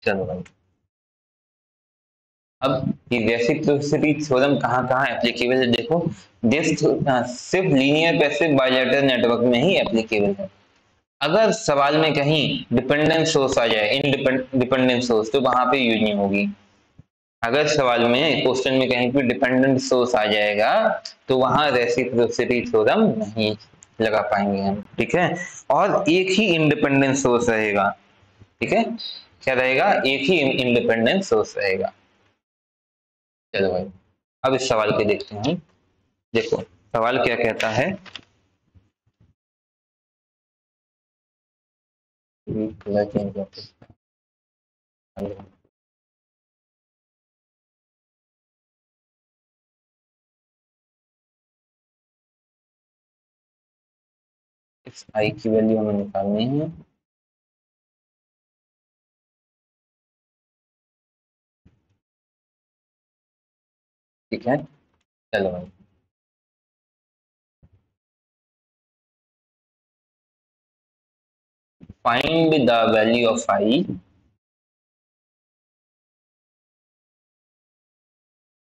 चलो भाई, अब ये रेसिप्रोसिटी थ्योरम कहाँ कहाँ एप्लीकेबल है देखो। दिस सिर्फ लीनियर पैसिव बाइलेटरल नेटवर्क में ही एप्लीकेबल है। अगर सवाल में कहीं डिपेंडेंट सोर्स आ जाए, इंडिपेंडेंट सोर्स, तो वहां पे यूज नहीं होगी। अगर सवाल में क्वेश्चन में कहीं भी डिपेंडेंट सोर्स आ जाएगा तो वहां रेसिप्रोसिटी थ्योरम नहीं लगा पाएंगे हम। ठीक है, और एक ही इंडिपेंडेंट सोर्स रहेगा। ठीक है, क्या रहेगा? एक ही इंडिपेंडेंट सोर्स रहेगा। चलो भाई, अब इस सवाल के देखते हैं। देखो सवाल क्या कहता है, इस आई की वैल्यू हमें निकालनी है। ठीक है, चलो भाई, find the value of I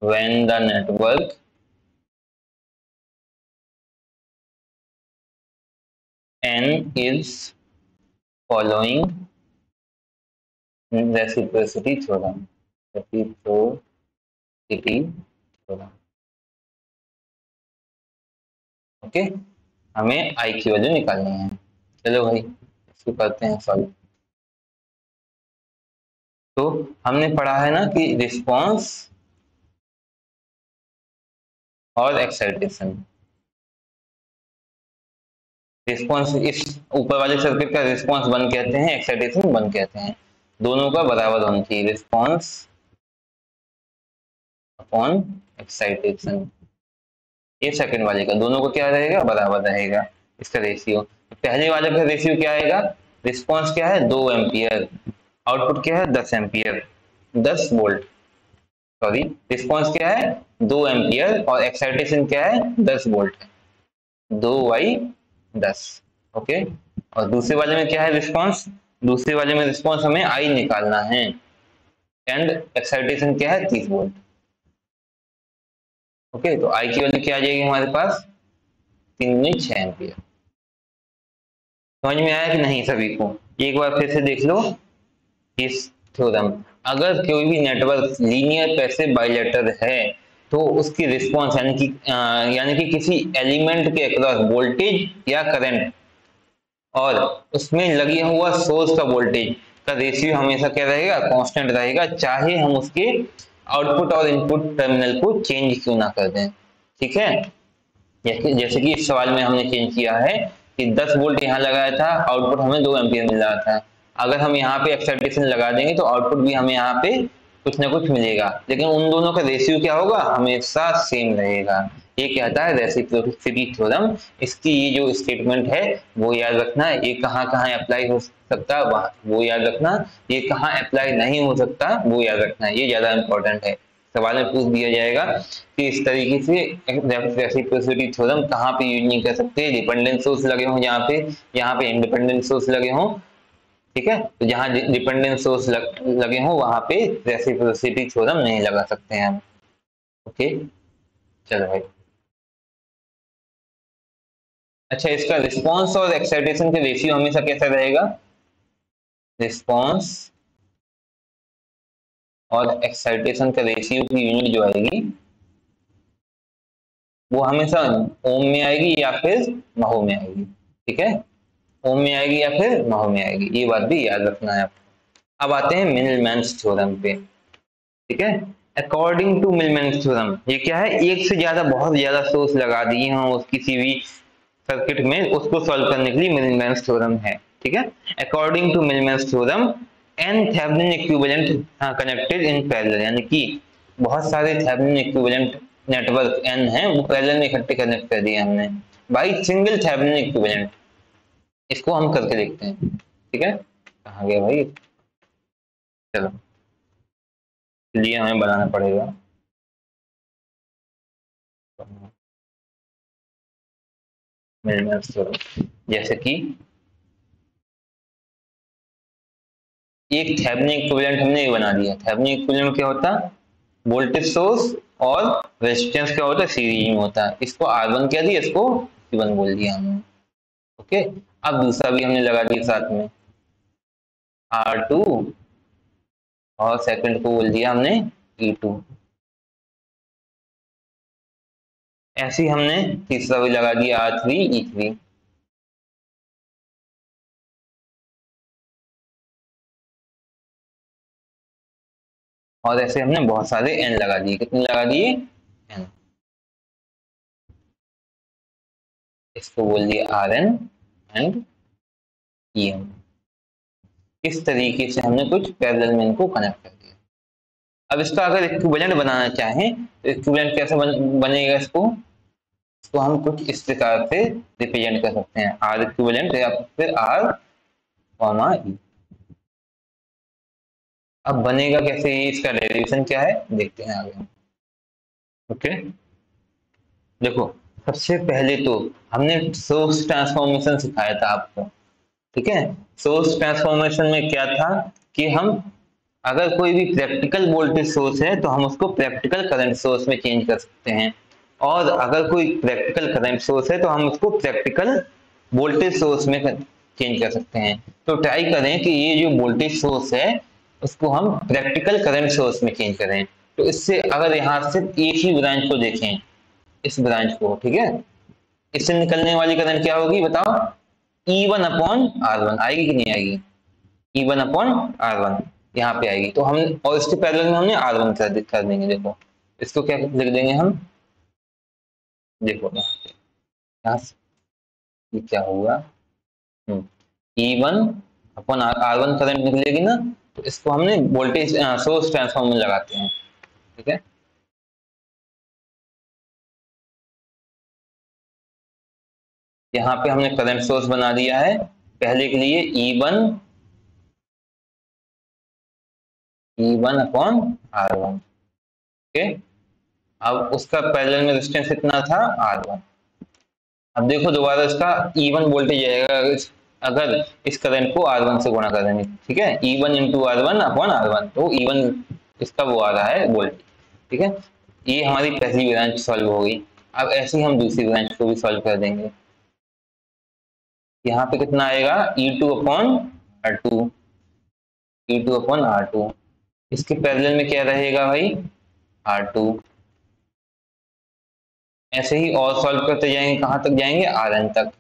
when the network N is following reciprocity theorem. Reciprocity theorem. Okay, हमें I की वैल्यू निकालनी है। चलो भाई, इसको करते हैं सॉल्व। तो हमने पढ़ा है ना कि रिस्पॉन्स और एक्साइटेशन, रिस्पॉन्स इस ऊपर वाले सर्किट का रिस्पॉन्स 1 कहते हैं, एक्साइटेशन 1 कहते हैं, दोनों का बराबर होना चाहिए, रिस्पॉन्स अपॉन एक्साइटेशन। ये सेकंड वाले का दोनों को क्या रहेगा, बराबर रहेगा इसका रेशियो। पहले वाले का रेशियो क्या आएगा, रिस्पॉन्स क्या है 2 एम्पियर, आउटपुट क्या है 10 एम्पियर, 10 वोल्ट, सॉरी, रिस्पॉन्स क्या है 2 एम्पियर और एक्साइटेशन क्या है 10 वोल्ट, 2/10। ओके, और दूसरे वाले में क्या है रिस्पॉन्स, दूसरे वाले में रिस्पॉन्स हमें आई निकालना है एंड एक्साइटेशन क्या है 30 वोल्ट। ओके, तो आई की वैल्यू क्या आ जाएगी हमारे पास, 3/6 एम्पियर। समझ में आया कि नहीं सभी को? एक बार फिर से देख लो इस थ्योरम। अगर कोई भी नेटवर्क लीनियर पैसिव बाइलेटरल है तो उसकी रिस्पॉन्स यानी कि किसी एलिमेंट के अक्रॉस वोल्टेज या करंट और उसमें लगी हुआ सोर्स का वोल्टेज का रेशियो हमेशा क्या रहेगा, कांस्टेंट रहेगा, चाहे हम उसके आउटपुट और इनपुट टर्मिनल को चेंज क्यों ना कर दें। ठीक है, जैसे कि इस सवाल में हमने चेंज किया है कि 10 वोल्ट यहाँ लगाया था, आउटपुट हमें 2 एम्पियर मिल रहा था। अगर हम यहाँ पे एक्साइटेशन लगा देंगे तो आउटपुट भी हमें यहाँ पे कुछ ना कुछ मिलेगा, लेकिन उन दोनों का रेशियो क्या होगा, हमेशा सेम रहेगा। ये कहता है रेसिप्रोसिटी थ्योरम। इसकी ये जो स्टेटमेंट है वो याद रखना, ये कहाँ कहाँ अप्लाई हो सकता है वो याद रखना, ये कहाँ अप्लाई नहीं हो सकता वो याद रखना, ये ज्यादा इंपॉर्टेंट है। सवाल में पूछ दिया जाएगा कि इस तरीके से रेसिप्रोसिटी थ्योरम कहाँ पे यूज नहीं कर सकते, डिपेंडेंट सोर्स लगे हों यहाँ पे इंडिपेंडेंट सोर्स लगे हों। ठीक है, तो जहां डिपेंडेंट सोर्स लगे हों वहां पे रेसिप्रोसिटी थ्योरम नहीं लगा सकते हैं हम। ओके, चलो भाई। अच्छा, इसका रिस्पांस और एक्साइटेशन के रेशियो हमेशा कैसा रहेगा, रिस्पांस और एक्साइटेशन का रेशियो की यूनिट जो आएगी वो हमेशा ओम में आएगी या फिर महो में आएगी। ठीक है, ओम में आएगी या फिर महो में आएगी, ये बात भी याद रखना है आपको। अब आते हैं मिलमैन्स थ्योरम पे। ठीक है, अकॉर्डिंग टू मिलमैन्स थ्योरम, ये क्या है, एक से ज्यादा बहुत ज्यादा सोर्स लगा दिए हों उस किसी भी सर्किट में, उसको सॉल्व करने के लिए मिलमैन्स थ्योरम है। ठीक है, according to Millman's theorem N Thevenin equivalent connected in parallel, यानी कि बहुत सारे थेवेनिन इक्विवेलेंट नेटवर्क एन है वो पैरेलल में इकट्ठे कनेक्ट कर दिए हमने बाई सिंगल थेवेनिन इक्विवेलेंट। इसको हम करके देखते हैं। ठीक है, कहाँ गया भाई, चलो लिए हमें बनाना पड़ेगा। जैसे कि एक थेवेनिन इक्विवेलेंट हमने ये बना दिया। थेवेनिन इक्विवेलेंट क्या होता है, वोल्टेज सोर्स और रेजिस्टेंस क्या होता है, सीरीज में होता है। इसको R1 क्या दिया, इसको C1 बोल दिया हमने। ओके, अब दूसरा भी हमने लगा दिया साथ में R2 और सेकंड को बोल दिया हमने E2। ऐसे ही हमने तीसरा भी लगा दिया R3 E3। और ऐसे हमने बहुत सारे N लगा दिए। कितने लगा दिए, N। इसको बोल दिया Rn एंड EN। इस तरीके से हमने कुछ पैरेलल में इनको कनेक्ट कर दिया। अब इसका अगर इक्विवेलेंट बनाना चाहें तो इक्विवेलेंट कैसे बनेगा, इसको हम कुछ इस प्रकार से रिप्रेजेंट कर सकते हैं, R इक्विवेलेंट या फिर R कॉमा E। अब बनेगा कैसे, इसका डेरिवेशन क्या है देखते हैं आगे। ओके, देखो सबसे पहले तो हमने सोर्स ट्रांसफॉर्मेशन सिखाया था आपको। ठीक है, सोर्स ट्रांसफॉर्मेशन में क्या था कि हम अगर कोई भी प्रैक्टिकल वोल्टेज सोर्स है तो हम उसको प्रैक्टिकल करंट सोर्स में चेंज कर सकते हैं, और अगर कोई प्रैक्टिकल करंट सोर्स है तो हम उसको प्रैक्टिकल वोल्टेज सोर्स में चेंज कर सकते हैं। तो ट्राई करें कि ये जो वोल्टेज सोर्स है उसको हम प्रैक्टिकल करंट सोर्स में चेंज करें। तो इससे अगर यहाँ से एक ही ब्रांच को देखें, इस ब्रांच को, ठीक है, इससे निकलने वाली करंट क्या होगी बताओ, E1/R1 आएगी कि नहीं आएगी, E1/R1 यहाँ पे आएगी। तो हम और इसके पैरेलल में हमने R1 कर देंगे। देखो इसको क्या लिख देंगे हम, देखो यहाँ से ये क्या होगा, E1/R1 करंट निकलेगी ना, तो इसको हमने वोल्टेज सोर्स ट्रांसफॉर्मर में लगाते हैं। ठीक है, यहाँ पे हमने करंट सोर्स बना दिया है पहले के लिए E1/R1। ओके, अब उसका पैरेलल में रेजिस्टेंस कितना था, R1। अब देखो दोबारा इसका E1 वोल्टेज आएगा अगर इस करंट को R1 से गुणा करेंगे। ठीक है, E1/R1/R1, तो E1 इसका वो आ रहा है वोल्टेज। ठीक है, ये हमारी पहली ब्रांच सॉल्व हो गई। अब ऐसे ही हम दूसरी ब्रांच को भी सॉल्व कर देंगे। यहाँ पे कितना आएगा, E2/R2, E2/R2। इसके पैरेलल में क्या रहेगा भाई, R2। ऐसे ही और सॉल्व करते जाएंगे, कहाँ तक जाएंगे, Rn तक।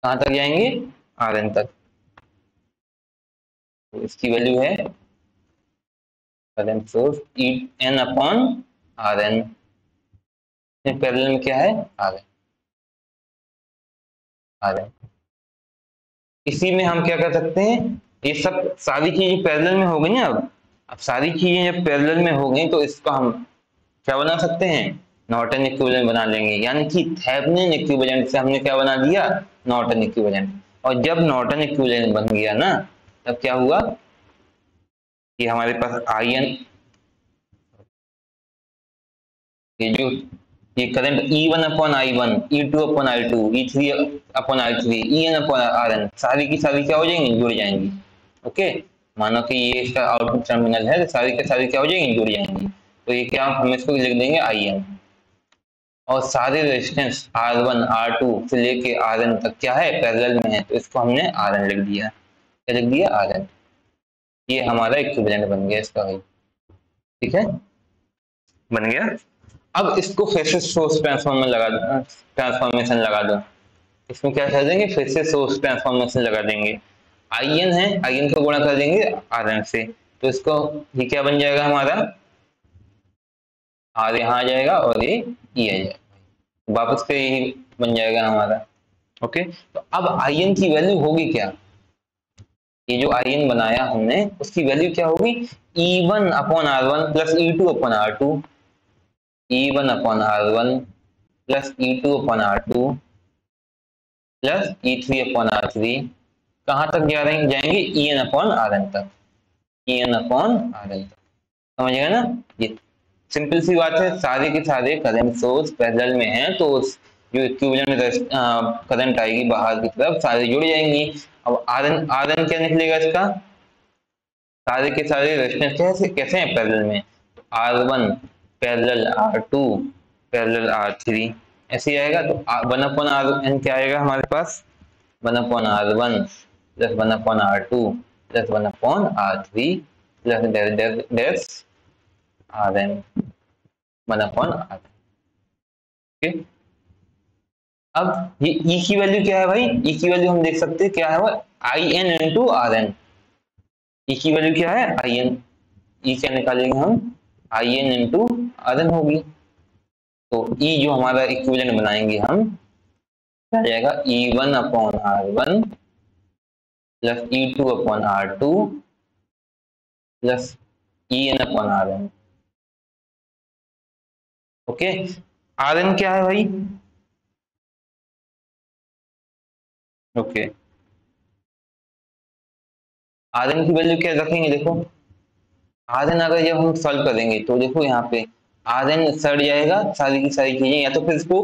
कहाँ तक जाएंगे, Rn तक। तो इसकी वैल्यू है current source E N upon Rn। Parallel में क्या है, Rn। इसी में हम क्या कर सकते हैं, ये सब सारी चीजें पैरेलल में हो गई ना। अब सारी चीजें जब पैरेलल में हो गई तो इसका हम क्या बना सकते हैं, नॉर्टन इक्विवेलेंट बना लेंगे। यानी कि थेवेनिन इक्विवेलेंट से हमने क्या बना दिया, नॉर्टन इक्विवेलेंट। और जब नॉर्टन इक्विवेलेंट बन गया ना, तब क्या हुआ कि हमारे पास आई एन, ये जो ये current E1 upon I1, E2 upon I2, E3 upon I3, En upon Rn, सारी की सारी क्या हो जाएंगी, जुड़ जाएंगी। ओके, मानो कि ये इसका आउटपुट टर्मिनल है, तो सारी के सारी क्या हो जाएंगी, जुड़ जाएंगी। तो ये क्या, हम इसको लिख देंगे In। और सारे रेजिस्टेंस R1 R2 से लेके Rn तक क्या है, पैरेलल में है, तो इसको हमने Rn लिख दिया। क्या लिख दिया, Rn। ये हमारा इक्विवेलेंट बन गया इसका भाई। ठीक है, बन गया। अब इसको फिर से सोर्स ट्रांसफॉर्मर लगा दो, ट्रांसफॉर्मेशन लगा दो। इसमें क्या कर देंगे, फिर से सोर्स ट्रांसफॉर्मेशन लगा देंगे। आई एन है, आई एन को गुणा कर देंगे Rn से, तो इसको ये क्या बन जाएगा हमारा, R यहाँ आ जाएगा और ये E आ जाएगा, वापस से यही बन जाएगा हमारा। ओके, तो अब आई एन की वैल्यू होगी क्या, ये जो आई एन बनाया हमने उसकी वैल्यू क्या होगी, E1 upon R1 plus E2 upon R2, E1 upon R1 plus E2 upon R2 plus E3 upon R3। कहाँ तक जा रहे जाएंगे, En अपॉन Rn तक, En अपॉन Rn तक। समझ गए ना, ये सिंपल सी बात है। सारे के सारे करंट सोर्स पैरेलल में हैं, तो जो इक्विवेलेंट करंट आएगी बाहर की तरफ, सारे जुड़ जाएंगी। अब Rn क्या निकलेगा इसका, सारे के सारे रेजिस्टेंस कैसे कैसे हैं, पैरेलल में। R1 parallel R2 parallel R3, ऐसे ही आएगा। तो 1/Rn क्या आएगा हमारे पास, 1/R1 plus 1/R2 plus 1/R3 plus डेस Rn 1/Rn। ओके, अब ये E की वैल्यू क्या है भाई, E की वैल्यू हम देख सकते हैं क्या है, वो In इंटू Rn। E की वैल्यू क्या है, In। E क्या निकालेंगे हम, In इंटू Rn होगी। तो E जो हमारा इक्विवेलेंट बनाएंगे हम, क्या जाएगा, E1 upon R1 plus E2 upon R2 plus En upon Rn। Okay, Rn क्या है भाई, ओके, Rn की वैल्यू क्या रखेंगे, देखो Rn अगर जब हम सॉल्व करेंगे तो देखो यहाँ पे Rn सड़ जाएगा, सारी की सारी चीजें, या तो फिर इसको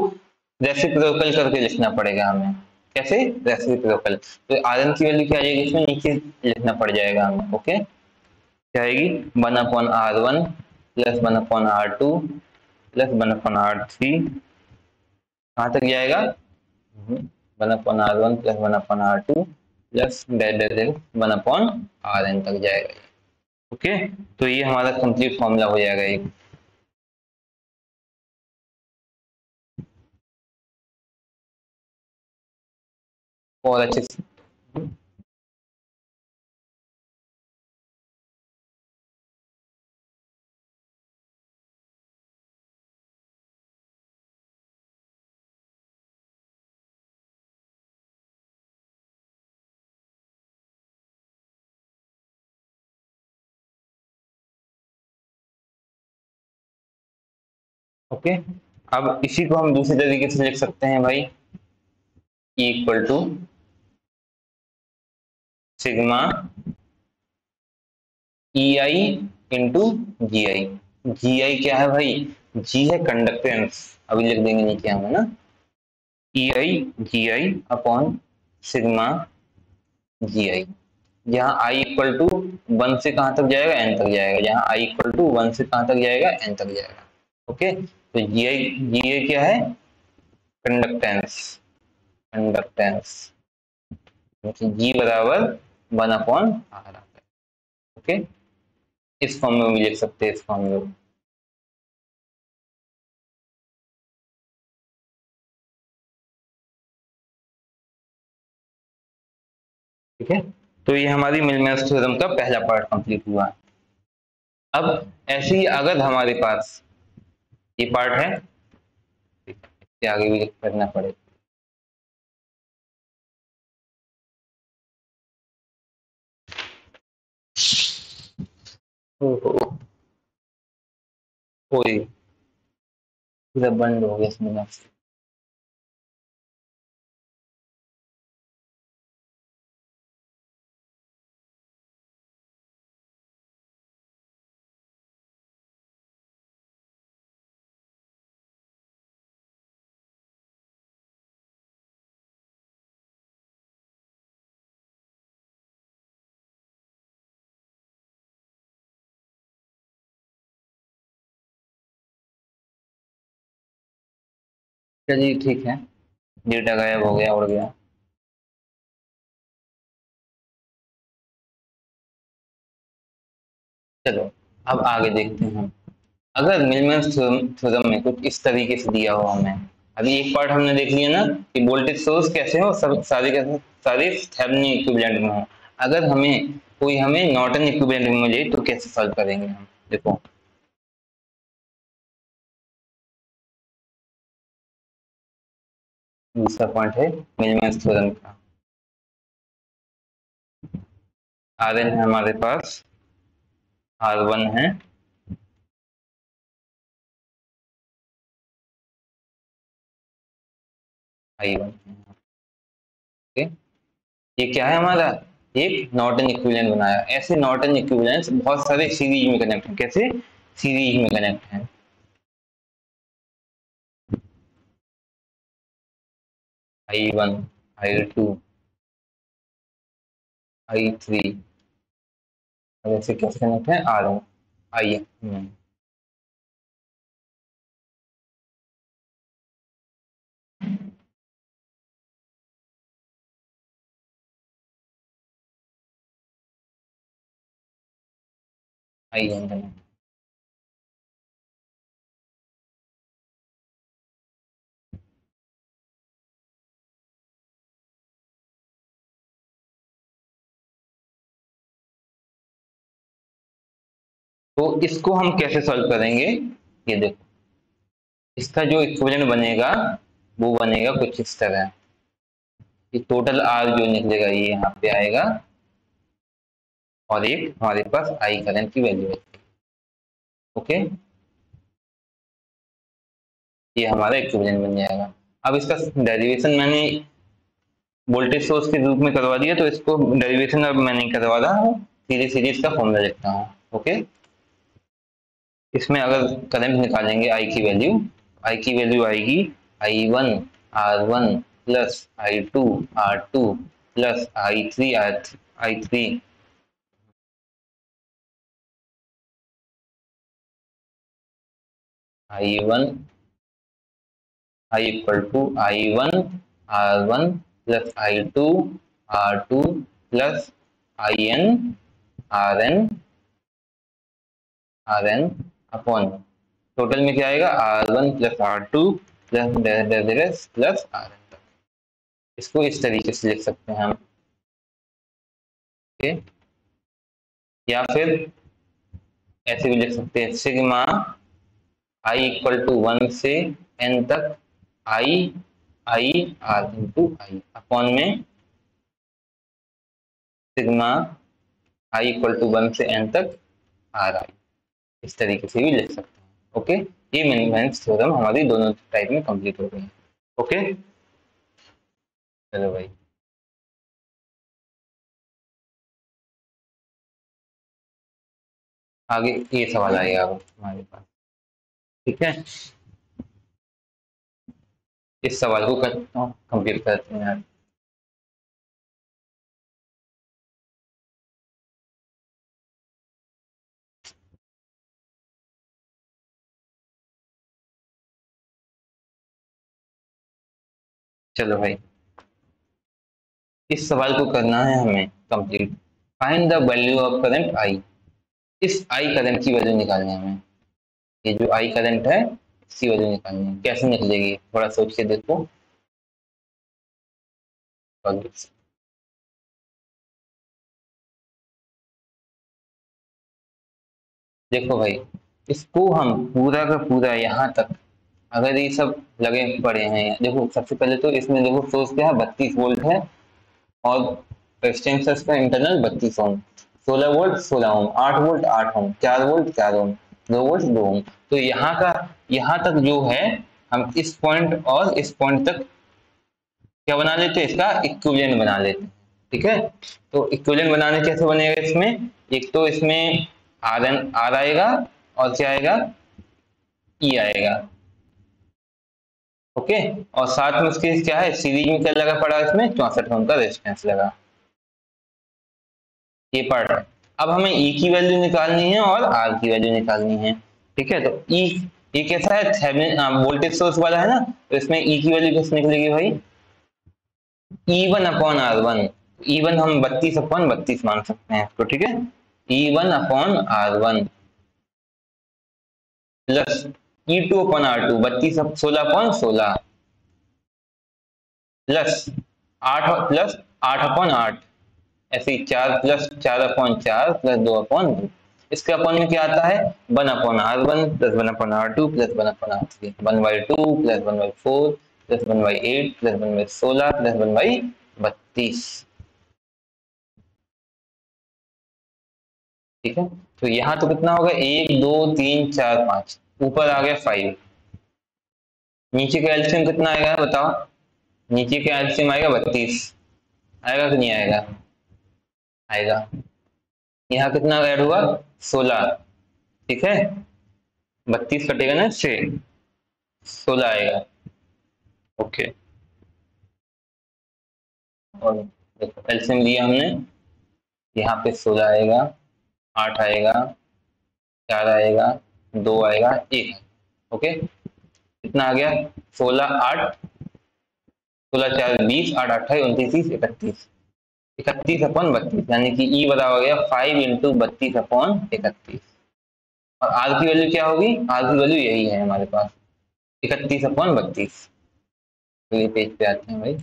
रेसिप्रोकल करके लिखना पड़ेगा हमें। कैसे, रेसिप्रोकल। तो Rn की वैल्यू क्या आ जाएगी, इसमें नीचे लिखना पड़ जाएगा हमें। ओके, क्या आएगी, 1/R1 plus 1/R2 plus 1/R3, कहाँ तक जाएगा, 1/R1 plus 1/R2 plus 1/Rn तक जाएगा। ओके, तो ये हमारा कंप्लीट फॉर्मूला हो जाएगा एक। और अच्छे से, ओके। अब इसी को हम दूसरे तरीके से लिख सकते हैं भाई, E equal to sigma E I into G I. G I क्या है भाई, जी है कंडक्टेंस, अभी लिख देंगे नीचे हम, है ना, ई आई जी आई अपॉन सिग्मा जी आई। जहाँ आई इक्वल टू 1 से कहाँ तक जाएगा, एन तक जाएगा। जहाँ आई इक्वल टू 1 से कहाँ तक जाएगा, एन तक जाएगा। ओके, तो जी आई क्या है, कंडक्टेंस, कंडक्टेंस जी बराबर 1/R आता है। ओके, इस फॉर्म में भी लिख सकते हैं, इस फॉर्म में। ठीक है, तो ये हमारी मिलमेंस थ्योरम का पहला पार्ट कंप्लीट हुआ। अब ऐसे ही अगर हमारे पास ये पार्ट है, इससे आगे भी करना पड़ेगा। ओहो, कोई पूरा बंद हो गया इसमें। चलिए ठीक है, डेटा गायब हो गया, उड़ गया। चलो अब आगे देखते हैं। अगर मिलमेंस थ्योरम में कुछ इस तरीके से दिया हो हमें, अभी एक पार्ट हमने देख लिया ना कि वोल्टेज सोर्स कैसे हो, सब सारे के सारे थेवेनिन इक्विवेलेंट में हो। अगर हमें कोई हमें नॉर्टन इक्विवेलेंट में मिले तो कैसे सॉल्व करेंगे हम, देखो। दूसरा पॉइंट है मिलमेंस थ्योरम का। आर एन है हमारे पास, आर वन है, आई वन है। ओके, ये क्या है हमारा, एक नॉर्टन इक्विवेलेंट बनाया। ऐसे नॉर्टन इक्विवेलेंट्स बहुत सारे सीरीज में कनेक्ट हैं। कैसे सीरीज में कनेक्ट हैं? I one, I two, I three, ऐसे कैसे कनेक्ट है, R one, I I N connect. तो इसको हम कैसे सॉल्व करेंगे, ये देखो। इसका जो इक्विवेलेंट बनेगा वो बनेगा कुछ इस तरह। ये टोटल आर जो निकलेगा ये यहाँ पे आएगा, और एक हमारे पास आई करंट की वैल्यू है। ओके, ये हमारा इक्विवेलेंट बन जाएगा। अब इसका डेरिवेशन मैंने वोल्टेज सोर्स के रूप में करवा दिया, तो इसको डेरिवेशन अब मैं नहीं करवा रहा हूँ, सीधे सीधे इसका फॉर्मूला लिखता हूँ। ओके, इसमें अगर करंट निकालेंगे आई की वैल्यू, आई की वैल्यू आएगी I one R one plus I two R two plus I three I three, I one, I equal to I one R one plus I two R two plus I N R N, R N upon, total में क्या आएगा, R one plus R two plus plus R N. इसको इस तरीके से लिख सकते हैं हम। ओके, या फिर ऐसे भी लिख सकते हैं, sigma I equal to one से एन तक I I R into I upon में sigma I equal to one से एन तक आर आई। इस तरीके से भी लिख सकते हैं। ओके, ये मिलमेंस थ्योरम हमारी दोनों टाइप में कंप्लीट हो गई है। ओके, चलो भाई, आगे ये सवाल आएगा अब हमारे पास। ठीक है, इस सवाल को कंप्लीट करते हैं। चलो भाई, इस सवाल को करना है हमें complete. Find the value of current I. इस आई करंट की वैल्यू निकालनी है हमें। ये जो आई करंट है इसकी वैल्यू निकालनी है। कैसे निकलेगी थोड़ा सोच के देखो। देखो भाई, इसको हम पूरा का पूरा यहाँ तक, अगर ये सब लगे पड़े हैं, देखो सबसे पहले तो इसमें देखो सोर्स क्या है, 32 वोल्ट है, और रेजिस्टेंस का इंटरनल 32 ओम, 16 वोल्ट 16 ओम, 8 वोल्ट 8 ओम, 4 वोल्ट 4 ओम, 2 वोल्ट 2 ओम। तो यहाँ तक जो है, हम इस पॉइंट और इस पॉइंट तक क्या बना लेते हैं, इसका इक्विवेलेंट बना लेते हैं। ठीक है, तो इक्विवेलेंट बनाने कैसे बनेगा इसमें, एक तो इसमें आर आएगा, और क्या आएगा, ई आएगा। ओके, और साथ में उसके क्या है, सीरीज में क्या लगा पड़ा, इसमें 64 ओम का रेजिस्टेंस लगा। ये पार्ट है। अब हमें ई की वैल्यू निकालनी है और आर की वैल्यू निकालनी है। ठीक है, तो ई, ये कैसा है, थेवेनिन वोल्टेज सोर्स वाला है ना, तो इसमें ई की वैल्यू कैसे निकलेगी भाई, E1/R1। E1 हम 32/32 मान सकते हैं इसको। ठीक है, E1/R1 प्लस E2/R2 16/16 प्लस 8/8, ऐसे ही 4 प्लस 4/4 प्लस 2/2। इसके अपॉन में क्या आता है, 1/R1 plus 1/R2 plus 1/R3, 1/2 plus 1/4 plus 1/8 plus 1/16 plus 1/32। ठीक है, तो यहाँ तो कितना होगा, 1 2 3 4 5, ऊपर आ गया 5, नीचे का एलसीएम कितना आएगा बताओ, नीचे का एलसीएम आएगा 32, आएगा कि नहीं आएगा, आएगा। यहाँ कितना ऐड हुआ, 16। ठीक है, 32 कटेगा ना इससे, 16 आएगा। ओके, और देखो एलसीएम लिया हमने, यहाँ पे 16 आएगा, 8 आएगा, 4 आएगा, 2 आएगा, 1। ओके, कितना आ गया, 16 8 16 4 20, 8 28 29 31, 31/32, यानी कि ई बराबर गया 5 इंटू 32/31। और आर की वैल्यू क्या होगी, आर की वैल्यू यही है हमारे पास, 31/32। तो ये पेज पे आते हैं भाई,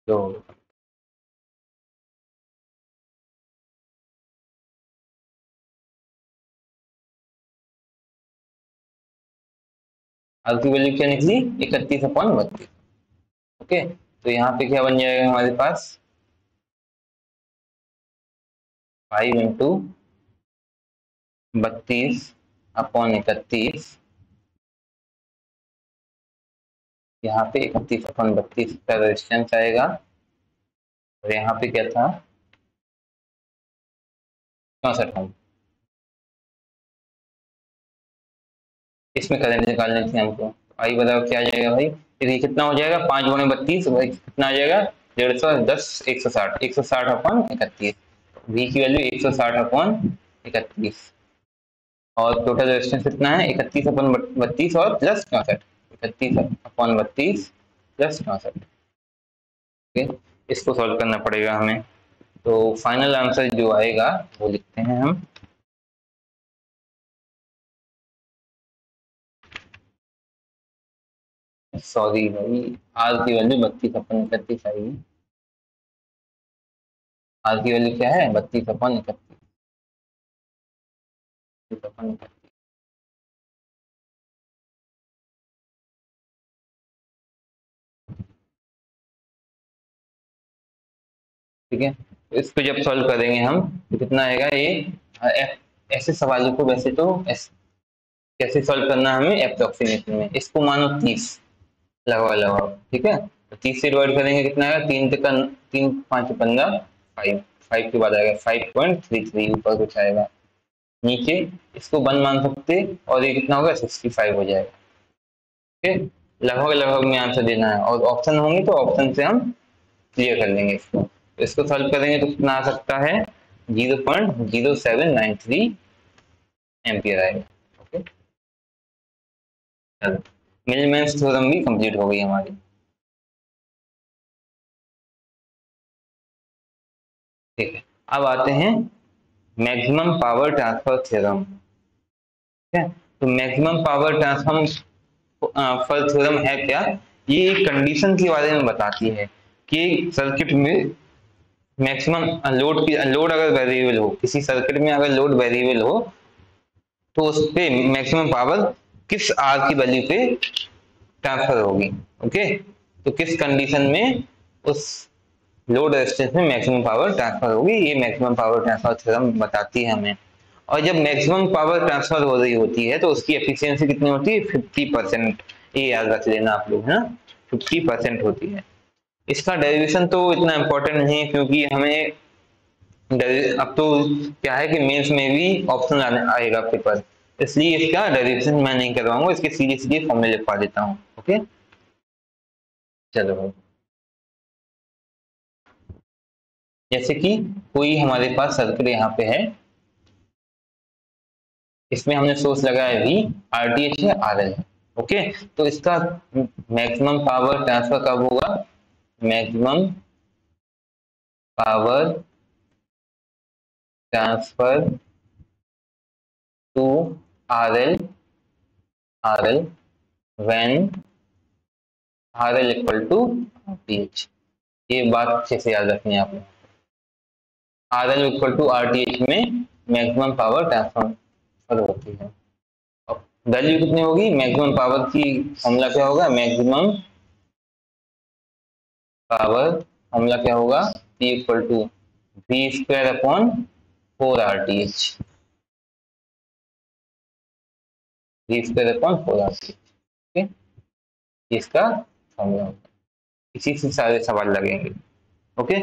तो आर की वैल्यू क्या निकली, 31/32। ओके, तो यहाँ पे क्या बन जाएगा हमारे पास, 5 इंटू 32/31, यहाँ पे 31/32 का रेजिस्टेंस आएगा, और यहाँ पे क्या था, 64 ओम। इसमें करंट निकालनी थी हमको, आई बताओ क्या आ जाएगा भाई, फिर ये कितना हो जाएगा, 5 गुणे 32 भाई कितना आ जाएगा, 150 160, 160/31, वी की वैल्यू 160/31, और टोटल रेजिस्टेंस कितना है, 31/32 और प्लस 64, 31/32 प्लस 64। इसको सॉल्व करना पड़ेगा हमें, तो फाइनल आंसर जो आएगा वो लिखते हैं हम। सॉरी भाई, आर की वैल्यू 32/31 आएगी, आर की वैल्यू क्या है, 32/31। ठीक है, तो इसको जब सॉल्व करेंगे हम तो कितना आएगा ये, ऐसे सवालों को वैसे तो कैसे सॉल्व करना है हमें, अप्रोक्सीमेशन में, इसको मानो 30 लगाओ लगाओ। ठीक है, तो 30 से डिवाइड करेंगे कितना आएगा, 3 5 15, 5 5 के बाद आएगा 5.33, ऊपर कुछ आएगा, नीचे इसको 1 मान सकते, और ये कितना होगा, 65 हो जाएगा। ठीक है, लगभग लगभग में आंसर देना है, और ऑप्शन होंगे तो ऑप्शन से हम क्लियर कर लेंगे इसको। तो इसको सॉल्व करेंगे तो कितना आ सकता है, 0.0793 एम्पियर आएगा। ओके, चलो, मिलमेंस थ्योरम भी कंप्लीट हो गई हमारी। ठीक है, अब आते हैं मैक्सिमम पावर ट्रांसफर थ्योरम। ठीक है, तो मैक्सिमम पावर ट्रांसफर थ्योरम है क्या, ये एक कंडीशन के बारे में बताती है कि सर्किट में मैक्सिमम लोड अगर वेरिएबल हो, किसी सर्किट में अगर लोड वेरिएबल हो तो उस पे मैक्सिमम पावर किस आर की वैल्यू पे ट्रांसफर होगी। ओके, तो किस कंडीशन में उस लोड रेजिस्टेंस में मैक्सिमम पावर ट्रांसफर होगी, ये मैक्सिमम पावर ट्रांसफर थ्योरम बताती है हमें। और जब मैक्सिमम पावर ट्रांसफर हो रही होती है तो उसकी एफिशिएंसी कितनी होती है, 50%। ये याद रख लेना आप लोग, है ना, 50% होती है। इसका डेरिवेशन तो इतना इंपॉर्टेंट नहीं है क्योंकि हमें अब तो क्या है कि मेंस में भी ऑप्शन आएगा पेपर, इसलिए इसका डेरिवेशन मैं नहीं करवाऊंगा, इसके सीधे सीधे फॉर्मूले लिखवा देता हूँ। ओके, चलो भाई, जैसे कि कोई हमारे पास सर्किट यहाँ पे है, इसमें हमने सोर्स लगाया वी, आरटीएच है, आरएल है। ओके, तो इसका मैक्सिमम पावर ट्रांसफर कब होगा, maximum power transfer to RL when RL equal to RTH. ये बात अच्छे से याद रखनी है आपने। आरएल इक्वल टू आरटीएच में मैक्सिमम पावर ट्रांसफर होती है। वैल्यू कितनी होगी, मैक्सिमम पावर की फॉर्मूला क्या होगा, मैक्सिमम पावर फॉर्मूला क्या होगा, P equal to V square upon 4 RTH, V square upon 4 RTH। ठीक है, इसका फॉर्मूला होगा, इसी से सारे सवाल लगेंगे। ओके,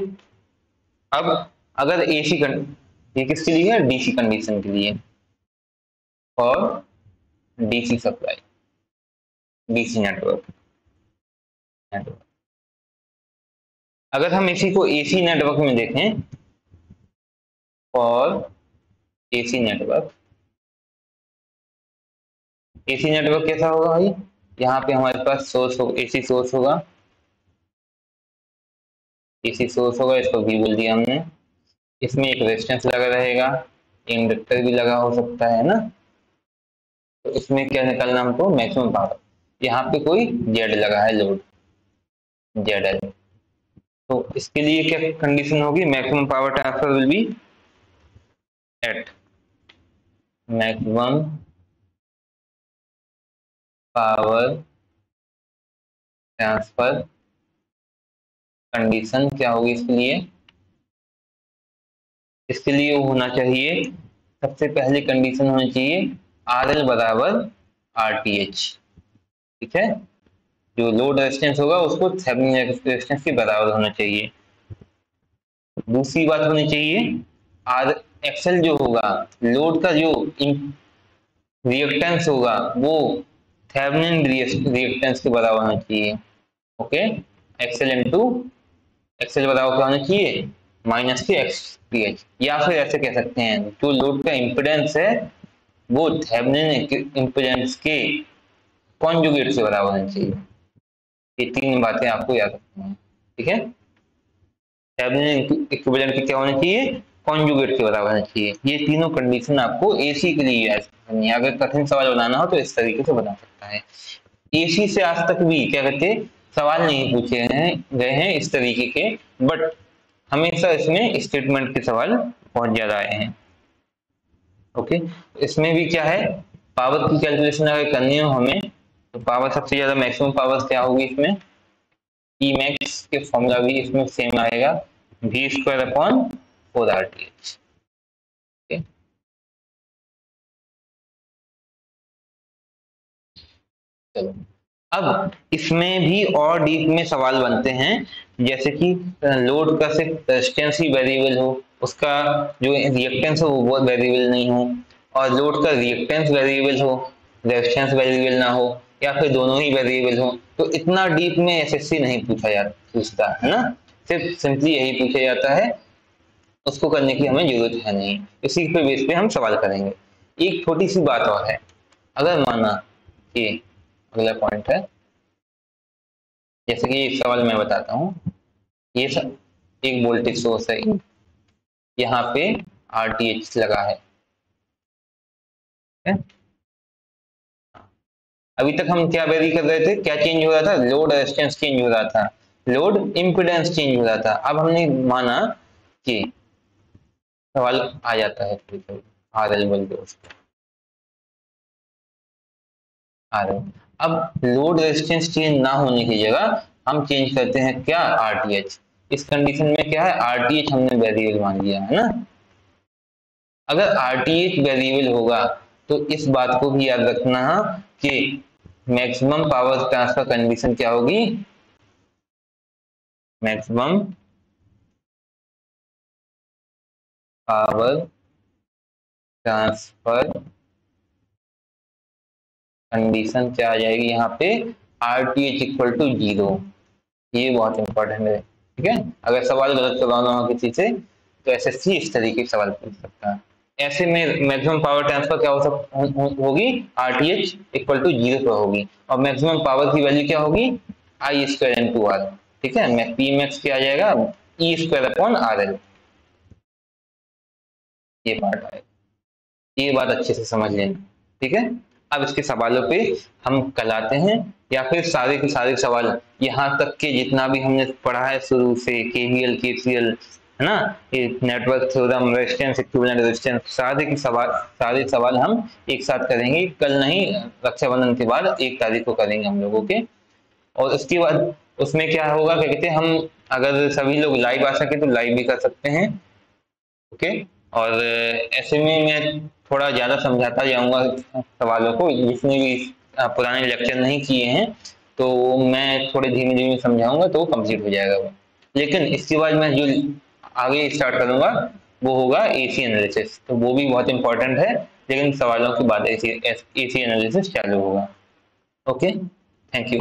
अब अगर एसी ये किसके लिए है, डीसी कंडीशन के लिए, और डीसी सप्लाई, डीसी नेटवर्क। अगर हम इसी को एसी नेटवर्क में देखें, और एसी नेटवर्क कैसा होगा भाई, यहाँ पे हमारे पास सोर्स हो, एसी सोर्स होगा, इसको भी बोल दिया हमने। इसमें एक रेजिस्टेंस लगा रहेगा, इंडक्टर भी लगा हो सकता है ना। तो इसमें क्या निकालना हमको, मैक्सिमम पावर। यहाँ पे कोई जेड लगा है, लोड जेड, तो इसके लिए क्या कंडीशन होगी, maximum power transfer will be at maximum power transfer condition क्या होगी इसके लिए होना चाहिए, सबसे पहले कंडीशन होनी चाहिए आर एल बराबर आरटीएच। ठीक है, जो लोड रेजिस्टेंस होगा उसको थेवेनिन रेजिस्टेंस के बराबर होना चाहिए। दूसरी बात होनी चाहिए, आर एक्सएल जो होगा, लोड का जो रिएक्टेंस होगा वो थेवेनिन रिएक्टेंस के बराबर होना चाहिए। ओके, एक्सएल इंटू एक्सएल बराबर क्या होना चाहिए, माइनस के एक्सटीएच, या फिर ऐसे कह सकते हैं जो लोड का इम्पिडेंस है वो थेवेनिन इम्पिडेंस के कॉन्जुगेट से बराबर होना चाहिए। ये तीन बातें आपको याद रखनी है। ठीक है, थेवेनिन इक्विवेलेंट की क्या होना चाहिए, कॉन्जुगेट के बराबर होना चाहिए। ये तीनों कंडीशन आपको एसी के लिए याद करनी है। अगर कठिन सवाल बनाना हो तो इस तरीके से बना सकता है। एसी से आज तक भी क्या कहते सवाल नहीं पूछे गए हैं इस तरीके के, बट हमेशा इसमें स्टेटमेंट के सवाल बहुत ज्यादा आए हैं। ओके, इसमें भी क्या है, पावर की कैलकुलेशन अगर करनी हो हमें, तो पावर सबसे ज्यादा मैक्सिमम पावर क्या होगी इसमें, ई मैक्स के फॉर्मूला भी इसमें सेम आएगा, वी स्क्वायर अपॉन 4 RTH। चलो, अब इसमें भी और डीप में सवाल बनते हैं, जैसे कि लोड का सिर्फ रेजिस्टेंस ही वेरिएबल हो, उसका जो रिएक्टेंस हो वो वेरिएबल नहीं हो, और लोड का रिएक्टेंस वेरिएबल हो, रेजिस्टेंस वेरिएबल ना हो, या फिर दोनों ही वेरिएबल हो। तो इतना डीप में एसएससी नहीं पूछता है ना, सिर्फ सिंपली यही पूछा जाता है, उसको करने की हमें जरूरत है नहीं, इसी पे बेस पे हम सवाल करेंगे। एक छोटी सी बात और है, अगर माना कि अगला पॉइंट है, जैसे कि एक सवाल मैं बताता हूँ, ये एक वोल्टेज सोर्स है, यहाँ पे आरटीएच लगा है। अभी तक हम क्या वेरी कर रहे थे, क्या चेंज हो रहा था, लोड रेजिस्टेंस चेंज हो रहा था, लोड इम्पिडेंस चेंज हो रहा था। अब हमने माना के सवाल आ जाता है RL बोल दो उसको RL। अब लोड रेजिस्टेंस चेंज ना होने की जगह हम चेंज करते हैं क्या, RTH। इस कंडीशन में क्या है, RTH हमने वेरिएबल मान लिया है ना। अगर RTH वेरिएबल होगा तो इस बात को भी याद रखना कि मैक्सिमम पावर ट्रांसफर कंडीशन क्या होगी, मैक्सिमम पावर ट्रांसफर कंडीशन क्या आ जाएगी यहाँ पे, RTH इक्वल टू 0। ये बहुत इंपॉर्टेंट है, ठीक है। अगर सवाल गलत करवाना हो किसी से तो SSC इस तरीके के सवाल पूछ सकता है। ऐसे में मैक्सिमम पावर ट्रांसफर क्या होगी, RTH इक्वल टू 0 पर होगी, और मैक्सिमम पावर की वैल्यू क्या होगी, I स्क्वायर इंटू R, ठीक है। Pmax क्या आ जाएगा, E स्क्वायर अपॉन RL। ये पार्ट आएगा, ये बात अच्छे से समझ लेना, ठीक है। अब इसके सवालों पे हम कल आते हैं, या फिर सारे के सारे सवाल यहाँ तक के जितना भी हमने पढ़ा है शुरू से, KVL KCL है ना, ये network theorem, resistance, equivalent resistance, सारे सवाल हम एक साथ करेंगे कल, नहीं रक्षाबंधन के बाद 1 तारीख को करेंगे हम लोगों के। और उसके बाद उसमें क्या होगा, क्या कहते हैं, हम अगर सभी लोग लाइव आ सके तो लाइव भी कर सकते हैं, ओके। और ऐसे में मैं थोड़ा ज़्यादा समझाता जाऊंगा सवालों को, जिसने भी पुराने लेक्चर नहीं किए हैं तो मैं थोड़े धीमे धीमे समझाऊंगा तो कंप्लीट हो जाएगा वो। लेकिन इसके बाद मैं जो आगे स्टार्ट करूंगा वो होगा AC एनालिसिस, तो वो भी बहुत इंपॉर्टेंट है, लेकिन सवालों के बाद AC एनालिसिस चालू होगा। Okay, thank you.